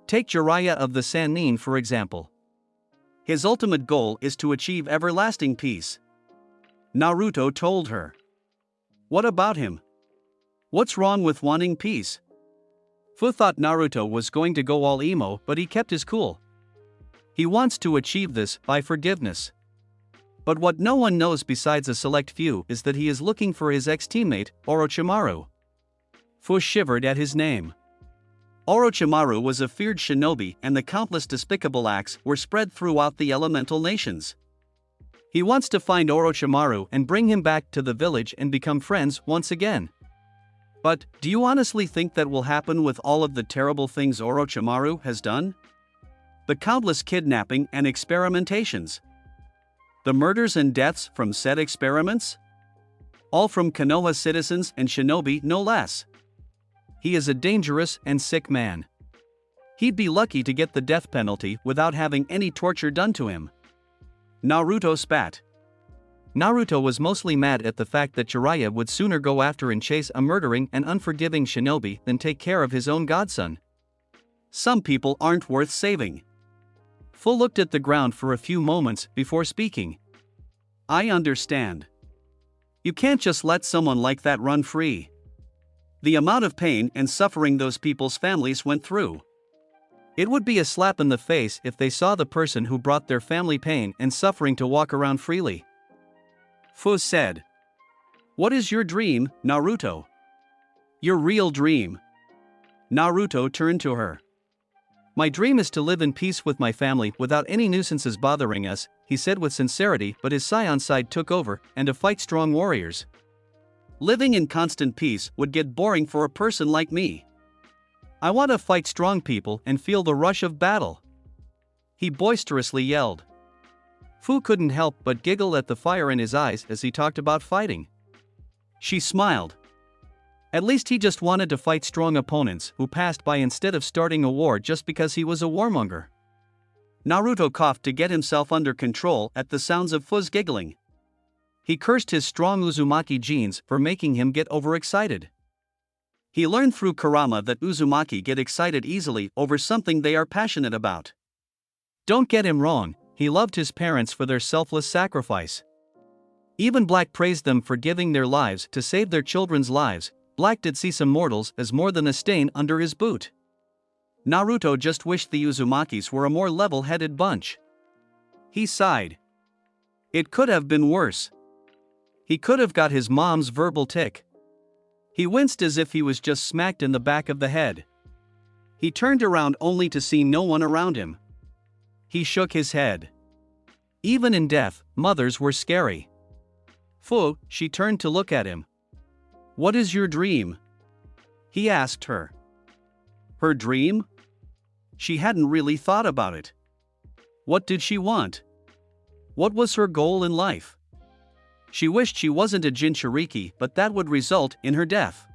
Take Jiraiya of the Sannin for example. His ultimate goal is to achieve everlasting peace. Naruto told her. What about him? What's wrong with wanting peace? Fu thought Naruto was going to go all emo, but he kept his cool. He wants to achieve this by forgiveness. But what no one knows besides a select few is that he is looking for his ex-teammate, Orochimaru. Fu shivered at his name. Orochimaru was a feared shinobi and the countless despicable acts were spread throughout the elemental nations. He wants to find Orochimaru and bring him back to the village and become friends once again. But, do you honestly think that will happen with all of the terrible things Orochimaru has done? The countless kidnapping and experimentations. The murders and deaths from said experiments? All from Konoha citizens and shinobi no less. He is a dangerous and sick man. He'd be lucky to get the death penalty without having any torture done to him. Naruto spat. Naruto was mostly mad at the fact that Jiraiya would sooner go after and chase a murdering and unforgiving shinobi than take care of his own godson. Some people aren't worth saving. Fu looked at the ground for a few moments before speaking. I understand. You can't just let someone like that run free. The amount of pain and suffering those people's families went through. It would be a slap in the face if they saw the person who brought their family pain and suffering to walk around freely. Fu said. What is your dream, Naruto? Your real dream. Naruto turned to her. My dream is to live in peace with my family without any nuisances bothering us, he said with sincerity, but his scion side took over, and to fight strong warriors. Living in constant peace would get boring for a person like me. I want to fight strong people and feel the rush of battle. He boisterously yelled. Fu couldn't help but giggle at the fire in his eyes as he talked about fighting. She smiled. At least he just wanted to fight strong opponents who passed by instead of starting a war just because he was a warmonger. Naruto coughed to get himself under control at the sounds of Fu's giggling. He cursed his strong Uzumaki genes for making him get overexcited. He learned through Kurama that Uzumaki get excited easily over something they are passionate about. Don't get him wrong, he loved his parents for their selfless sacrifice. Even Black praised them for giving their lives to save their children's lives. Black did see some mortals as more than a stain under his boot. Naruto just wished the Uzumakis were a more level-headed bunch. He sighed. It could have been worse. He could have got his mom's verbal tick. He winced as if he was just smacked in the back of the head. He turned around only to see no one around him. He shook his head. Even in death, mothers were scary. Fu, she turned to look at him. What is your dream? He asked her. Her dream? She hadn't really thought about it. What did she want? What was her goal in life? She wished she wasn't a Jinchuriki, but that would result in her death.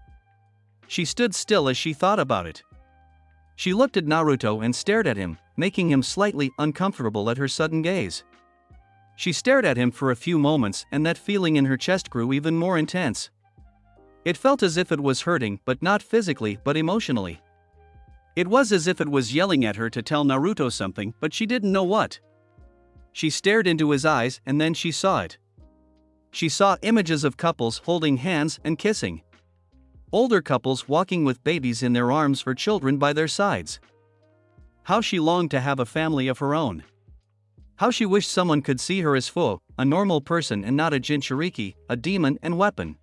She stood still as she thought about it. She looked at Naruto and stared at him, making him slightly uncomfortable at her sudden gaze. She stared at him for a few moments and that feeling in her chest grew even more intense. It felt as if it was hurting, but not physically but emotionally. It was as if it was yelling at her to tell Naruto something, but she didn't know what. She stared into his eyes and then she saw it. She saw images of couples holding hands and kissing. Older couples walking with babies in their arms or children by their sides. How she longed to have a family of her own. How she wished someone could see her as Fu, a normal person and not a Jinchuriki, a demon and weapon.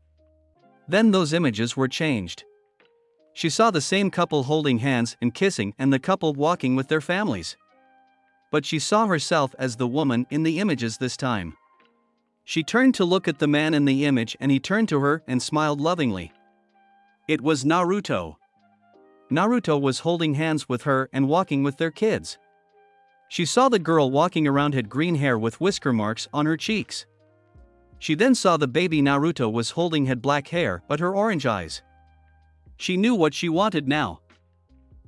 Then those images were changed. She saw the same couple holding hands and kissing and the couple walking with their families. But she saw herself as the woman in the images this time. She turned to look at the man in the image and he turned to her and smiled lovingly. It was Naruto. Naruto was holding hands with her and walking with their kids. She saw the girl walking around had green hair with whisker marks on her cheeks. She then saw the baby Naruto was holding had black hair but her orange eyes. She knew what she wanted now.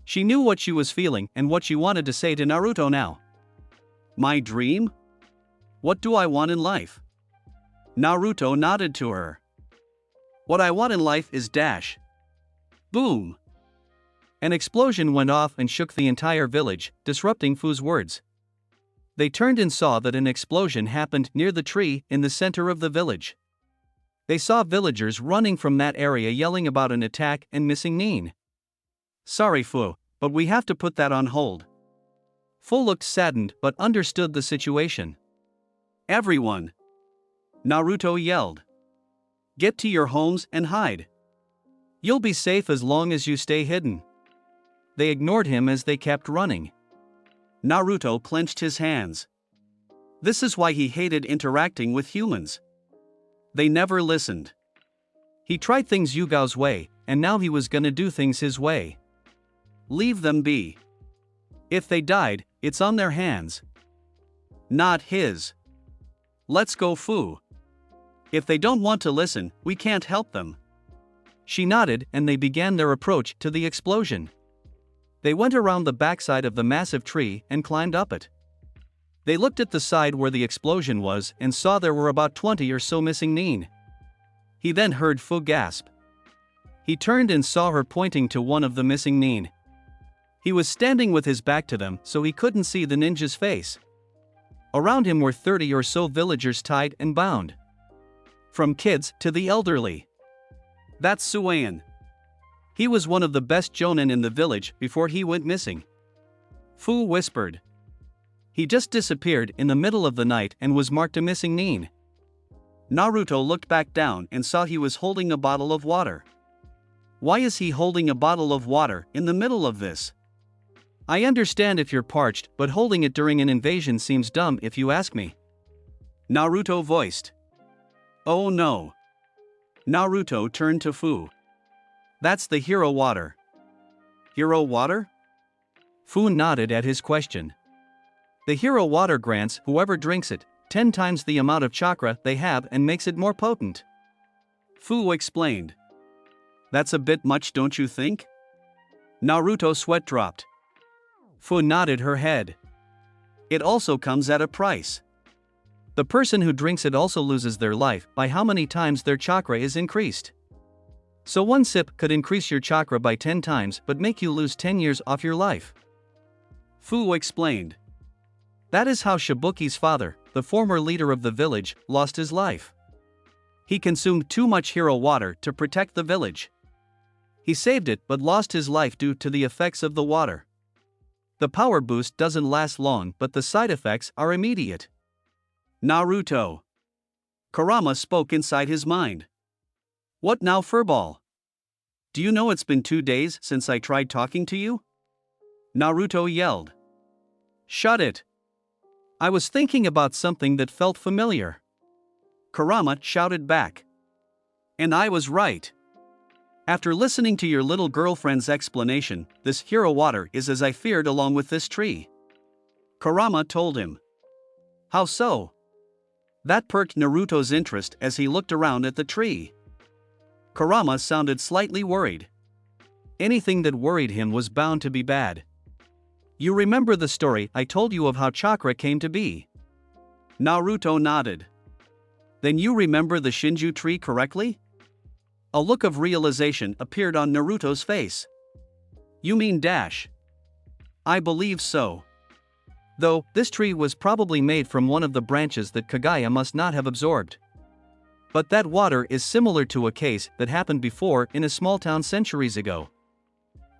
She knew what she was feeling and what she wanted to say to Naruto now. My dream? What do I want in life? Naruto nodded to her. What I want in life is dash. Boom. An explosion went off and shook the entire village, disrupting Fu's words. They turned and saw that an explosion happened near the tree in the center of the village. They saw villagers running from that area yelling about an attack and missing Nin. Sorry Fu, but we have to put that on hold. Fu looked saddened but understood the situation. Everyone! Naruto yelled. Get to your homes and hide. You'll be safe as long as you stay hidden. They ignored him as they kept running. Naruto clenched his hands. This is why he hated interacting with humans. They never listened. He tried things Yugao's way, and now he was gonna do things his way. Leave them be. If they died, it's on their hands. Not his. Let's go Fu. If they don't want to listen, we can't help them. She nodded and they began their approach to the explosion. They went around the backside of the massive tree and climbed up it. They looked at the side where the explosion was and saw there were about 20 or so missing Nin. He then heard Fu gasp. He turned and saw her pointing to one of the missing Nin. He was standing with his back to them so he couldn't see the ninja's face. Around him were 30 or so villagers tied and bound. From kids to the elderly. That's Suan. He was one of the best jonin in the village before he went missing. Fu whispered. He just disappeared in the middle of the night and was marked a missing Nin. Naruto looked back down and saw he was holding a bottle of water. Why is he holding a bottle of water in the middle of this? I understand if you're parched, but holding it during an invasion seems dumb if you ask me. Naruto voiced. Oh no. Naruto turned to Fu. That's the hero water. Hero water? Fu nodded at his question. The hero water grants whoever drinks it 10 times the amount of chakra they have and makes it more potent. Fu explained. That's a bit much, don't you think? Naruto's sweat dropped. Fu nodded her head. It also comes at a price. The person who drinks it also loses their life by how many times their chakra is increased. So one sip could increase your chakra by 10 times but make you lose 10 years off your life. Fu explained. That is how Shibuki's father, the former leader of the village, lost his life. He consumed too much hero water to protect the village. He saved it but lost his life due to the effects of the water. The power boost doesn't last long but the side effects are immediate. Naruto. Kurama spoke inside his mind. What now, furball? Do you know it's been 2 days since I tried talking to you? Naruto yelled. Shut it. I was thinking about something that felt familiar. Kurama shouted back. And I was right. After listening to your little girlfriend's explanation, this hero water is as I feared along with this tree. Kurama told him. How so? That perked Naruto's interest as he looked around at the tree. Kurama sounded slightly worried. Anything that worried him was bound to be bad. You remember the story I told you of how chakra came to be? Naruto nodded. Then you remember the Shinju tree correctly? A look of realization appeared on Naruto's face. You mean dash? I believe so. Though, this tree was probably made from one of the branches that Kagaya must not have absorbed. But that water is similar to a case that happened before in a small town centuries ago.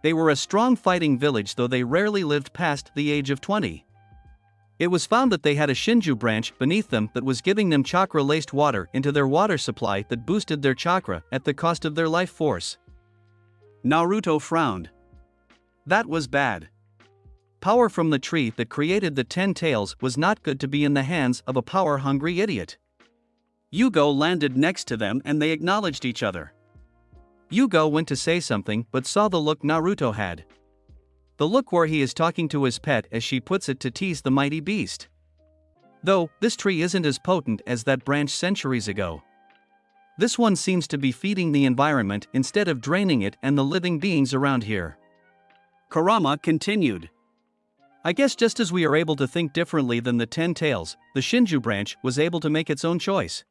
They were a strong fighting village though they rarely lived past the age of 20. It was found that they had a Shinju branch beneath them that was giving them chakra-laced water into their water supply that boosted their chakra at the cost of their life force. Naruto frowned. That was bad. Power from the tree that created the 10 tails was not good to be in the hands of a power-hungry idiot. Yugo landed next to them and they acknowledged each other. Yugo went to say something but saw the look Naruto had. The look where he is talking to his pet as she puts it to tease the mighty beast. Though, this tree isn't as potent as that branch centuries ago. This one seems to be feeding the environment instead of draining it and the living beings around here. Kurama continued. I guess just as we are able to think differently than the 10 tails, the Shinju branch was able to make its own choice.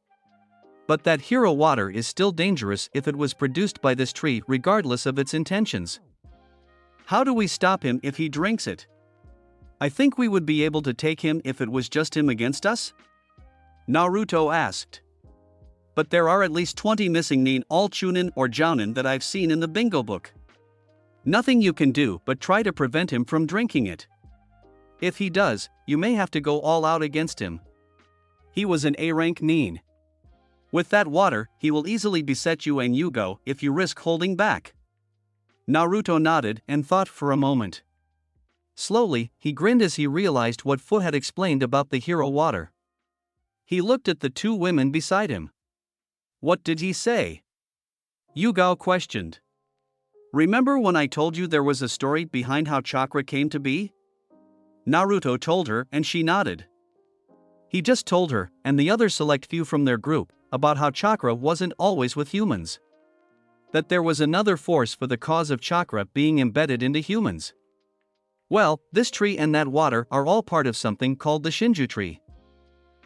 But that hero water is still dangerous if it was produced by this tree regardless of its intentions. How do we stop him if he drinks it? I think we would be able to take him if it was just him against us? Naruto asked. But there are at least 20 missing nin all chunin or jounin that I've seen in the bingo book. Nothing you can do but try to prevent him from drinking it. If he does, you may have to go all out against him. He was an A-rank nin. With that water, he will easily beset you and Yugo if you risk holding back. Naruto nodded and thought for a moment. Slowly, he grinned as he realized what Fu had explained about the hero water. He looked at the 2 women beside him. What did he say? Yugo questioned. Remember when I told you there was a story behind how chakra came to be? Naruto told her and she nodded. He just told her, and the other select few from their group, about how chakra wasn't always with humans. That there was another force for the cause of chakra being embedded into humans. Well, this tree and that water are all part of something called the Shinju tree.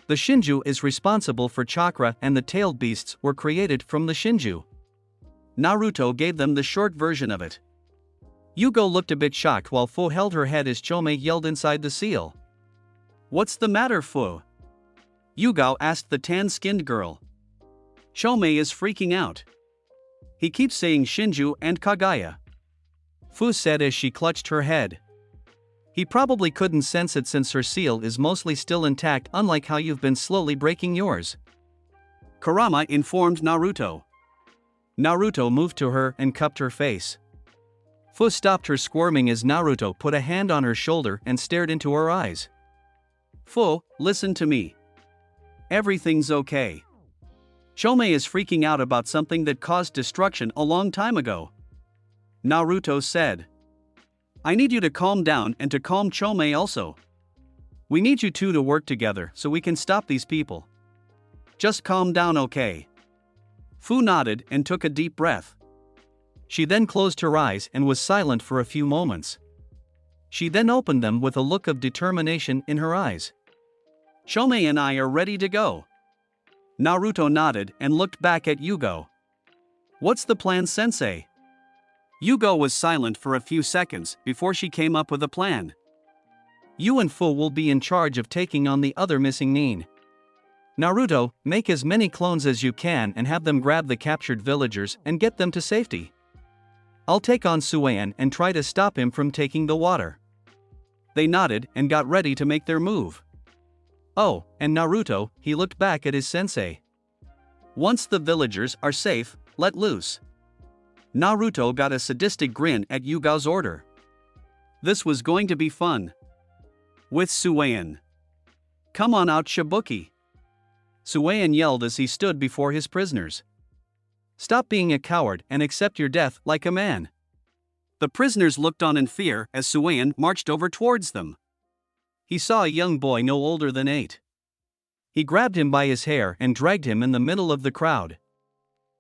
The Shinju is responsible for chakra and the tailed beasts were created from the Shinju. Naruto gave them the short version of it. Yugo looked a bit shocked while Fu held her head as Chome yelled inside the seal. What's the matter, Fu? Yugo asked the tan-skinned girl. Chome is freaking out. He keeps saying Shinju and Kagaya. Fu said as she clutched her head. He probably couldn't sense it since her seal is mostly still intact, unlike how you've been slowly breaking yours. Kurama informed Naruto. Naruto moved to her and cupped her face. Fu stopped her squirming as Naruto put a hand on her shoulder and stared into her eyes. Fu, listen to me. Everything's okay. Chome is freaking out about something that caused destruction a long time ago. Naruto said. I need you to calm down and to calm Chome also. We need you two to work together so we can stop these people. Just calm down, okay? Fu nodded and took a deep breath. She then closed her eyes and was silent for a few moments. She then opened them with a look of determination in her eyes. "Chome and I are ready to go." Naruto nodded and looked back at Yugo. "What's the plan, sensei?" Yugo was silent for a few seconds before she came up with a plan. "You and Fu will be in charge of taking on the other missing nin. Naruto, make as many clones as you can and have them grab the captured villagers and get them to safety. I'll take on Suan and try to stop him from taking the water." They nodded and got ready to make their move. Oh, and Naruto, he looked back at his sensei. "Once the villagers are safe, let loose." Naruto got a sadistic grin at Yugo's order. This was going to be fun. With Suan. "Come on out, Shibuki." Suan yelled as he stood before his prisoners. "Stop being a coward and accept your death like a man." The prisoners looked on in fear as Suan marched over towards them. He saw a young boy no older than 8. He grabbed him by his hair and dragged him in the middle of the crowd.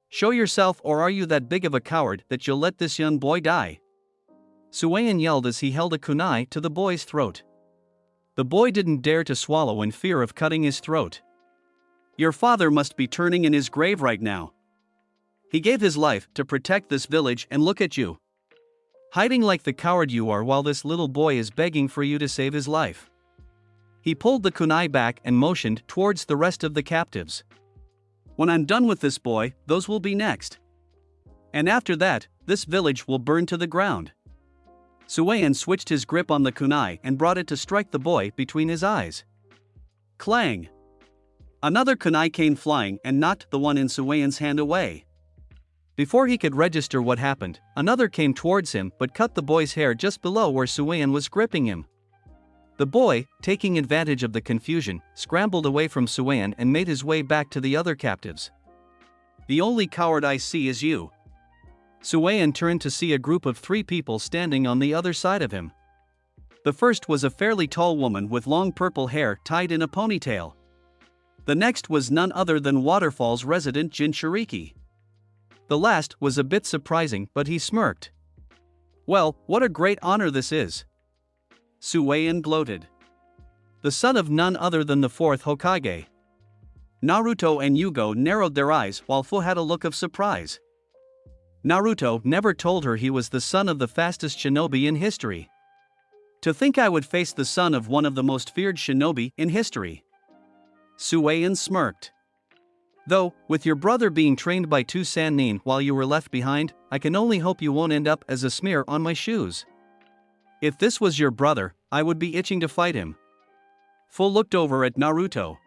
"Show yourself, or are you that big of a coward that you'll let this young boy die?" Suan yelled as he held a kunai to the boy's throat. The boy didn't dare to swallow in fear of cutting his throat. "Your father must be turning in his grave right now. He gave his life to protect this village, and look at you. Hiding like the coward you are while this little boy is begging for you to save his life." He pulled the kunai back and motioned towards the rest of the captives. "When I'm done with this boy, those will be next. And after that, this village will burn to the ground." Suan switched his grip on the kunai and brought it to strike the boy between his eyes. Clang! Another kunai came flying and knocked the one in Suan's hand away. Before he could register what happened, another came towards him but cut the boy's hair just below where Suan was gripping him. The boy, taking advantage of the confusion, scrambled away from Suan and made his way back to the other captives. "The only coward I see is you." Suan turned to see a group of 3 people standing on the other side of him. The first was a fairly tall woman with long purple hair tied in a ponytail. The next was none other than Waterfall's resident Jinchuriki. The last was a bit surprising, but he smirked. "Well, what a great honor this is." Suan gloated. "The son of none other than the 4th Hokage." Naruto and Yugo narrowed their eyes while Fu had a look of surprise. Naruto never told her he was the son of the fastest shinobi in history. "To think I would face the son of one of the most feared shinobi in history." Suan smirked. "Though, with your brother being trained by 2 Sannin while you were left behind, I can only hope you won't end up as a smear on my shoes. If this was your brother, I would be itching to fight him." Fu looked over at Naruto.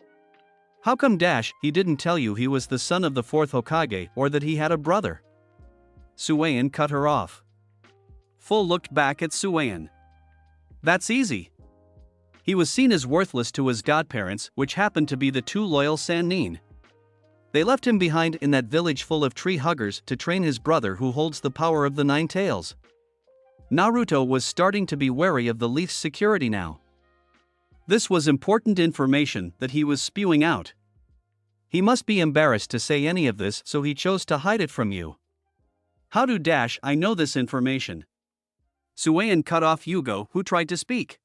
"How come he didn't tell you he was the son of the 4th Hokage or that he had a brother?" Suan cut her off. Fu looked back at Suan. "That's easy. He was seen as worthless to his godparents, which happened to be the 2 loyal Sannin. They left him behind in that village full of tree huggers to train his brother who holds the power of the 9 tails." Naruto was starting to be wary of the Leaf's security now. This was important information that he was spewing out. He must be embarrassed to say any of this, so he chose to hide it from you. "How do I know this information?" Suan cut off Yugo, who tried to speak.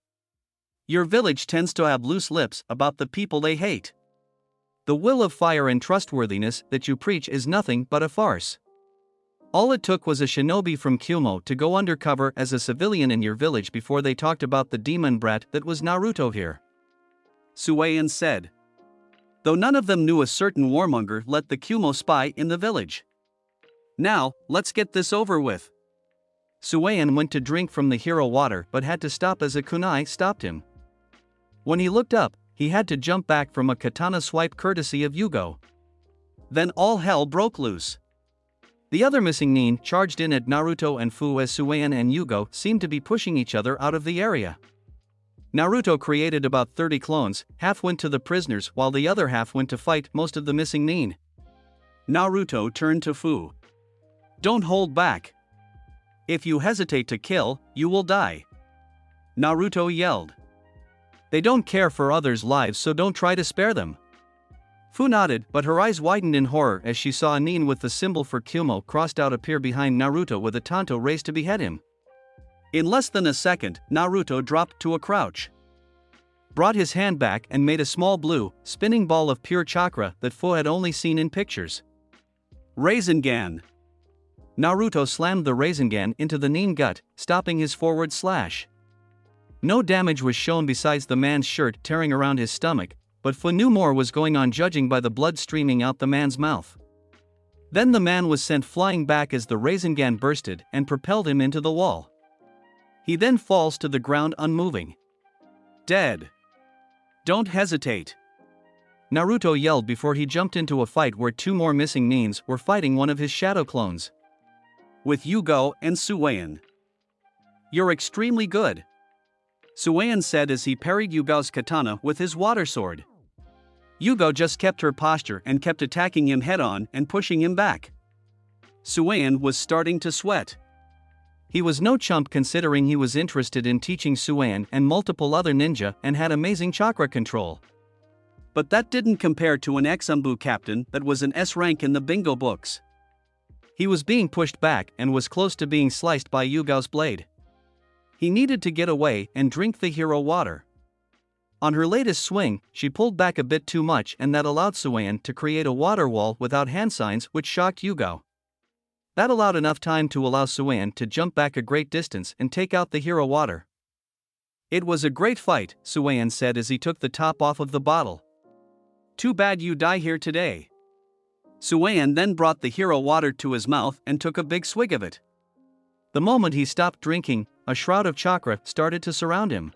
"Your village tends to have loose lips about the people they hate. The will of fire and trustworthiness that you preach is nothing but a farce. All it took was a shinobi from Kyumo to go undercover as a civilian in your village before they talked about the demon brat that was Naruto here," Suan said. "Though none of them knew a certain warmonger let the Kyumo spy in the village. Now, let's get this over with." Suan went to drink from the hero water but had to stop as a kunai stopped him. When he looked up, he had to jump back from a katana swipe courtesy of Yugo. Then all hell broke loose. The other missing nin charged in at Naruto and Fu as Suan and Yugo seemed to be pushing each other out of the area. Naruto created about 30 clones, half went to the prisoners while the other half went to fight most of the missing nin. Naruto turned to Fu. "Don't hold back. If you hesitate to kill, you will die." Naruto yelled. "They don't care for others' lives, so don't try to spare them." Fu nodded, but her eyes widened in horror as she saw a nin with the symbol for Kyumo crossed out appear behind Naruto with a tanto raised to behead him. In less than a second, Naruto dropped to a crouch, brought his hand back and made a small blue, spinning ball of pure chakra that Fu had only seen in pictures. Rasengan. Naruto slammed the Rasengan into the Nin gut, stopping his forward slash. No damage was shown besides the man's shirt tearing around his stomach, but Fu knew more was going on judging by the blood streaming out the man's mouth. Then the man was sent flying back as the Rasengan bursted and propelled him into the wall. He then falls to the ground unmoving. Dead. Don't hesitate. Naruto yelled before he jumped into a fight where two more missing Nins were fighting one of his shadow clones. With Yugo and Suwayan. You're extremely good, Suwayan said as he parried Yugo's katana with his water sword. Yugo just kept her posture and kept attacking him head-on and pushing him back. Suwayan was starting to sweat. He was no chump considering he was interested in teaching Suwayan and multiple other ninja and had amazing chakra control. But that didn't compare to an ex-Umbu captain that was an S rank in the bingo books. He was being pushed back and was close to being sliced by Yugo's blade. He needed to get away and drink the hero water. On her latest swing, she pulled back a bit too much and that allowed Suwayan to create a water wall without hand signs which shocked Yugo. That allowed enough time to allow Suwayan to jump back a great distance and take out the hero water. It was a great fight, Suwayan said as he took the top off of the bottle. Too bad you die here today. Suwayan then brought the hero water to his mouth and took a big swig of it. The moment he stopped drinking, a shroud of chakra started to surround him.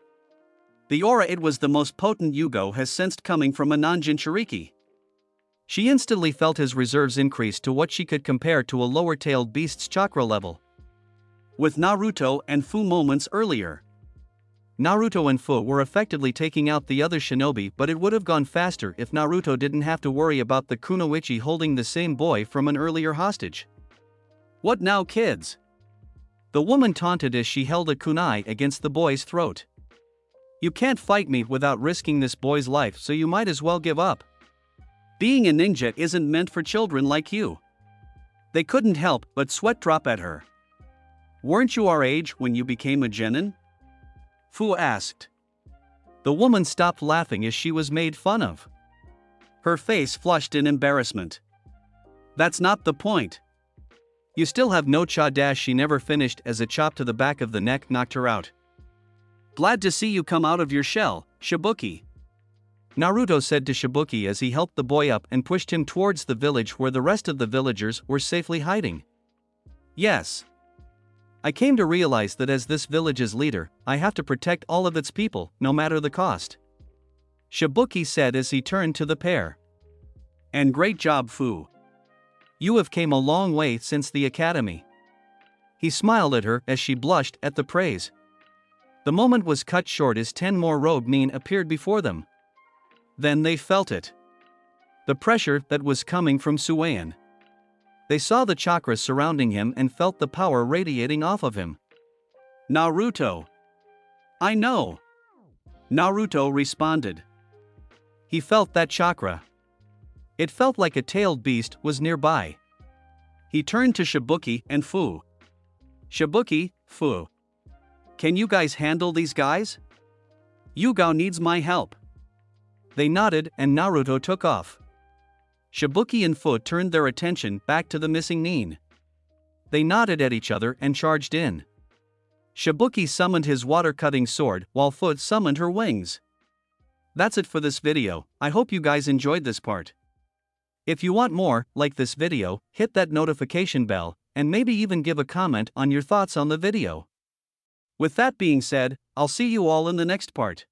The aura it was the most potent Yugo has sensed coming from a non-Jinchuriki. She instantly felt his reserves increase to what she could compare to a lower-tailed beast's chakra level. With Naruto and Fu moments earlier, Naruto and Fu were effectively taking out the other shinobi, but it would have gone faster if Naruto didn't have to worry about the kunoichi holding the same boy from an earlier hostage. What now, kids? The woman taunted as she held a kunai against the boy's throat. You can't fight me without risking this boy's life, so you might as well give up. Being a ninja isn't meant for children like you. They couldn't help but sweat drop at her. Weren't you our age when you became a genin? Fu asked. The woman stopped laughing as she was made fun of. Her face flushed in embarrassment. That's not the point. You still have no cha dash. She never finished as a chop to the back of the neck knocked her out. Glad to see you come out of your shell, Shibuki. Naruto said to Shibuki as he helped the boy up and pushed him towards the village where the rest of the villagers were safely hiding. Yes. I came to realize that as this village's leader, I have to protect all of its people, no matter the cost. Shibuki said as he turned to the pair. And great job, Fu. You have came a long way since the academy. He smiled at her as she blushed at the praise. The moment was cut short as 10 more robed Nin appeared before them. Then they felt it. The pressure that was coming from Suwayan. They saw the chakras surrounding him and felt the power radiating off of him. Naruto. I know. Naruto responded. He felt that chakra. It felt like a tailed beast was nearby. He turned to Shibuki and Fu. Shibuki, Fu. Can you guys handle these guys? Yugo needs my help. They nodded and Naruto took off. Shibuki and Fu turned their attention back to the missing Nin. They nodded at each other and charged in. Shibuki summoned his water-cutting sword while Fu summoned her wings. That's it for this video. I hope you guys enjoyed this part. If you want more, like this video, hit that notification bell, and maybe even give a comment on your thoughts on the video. With that being said, I'll see you all in the next part.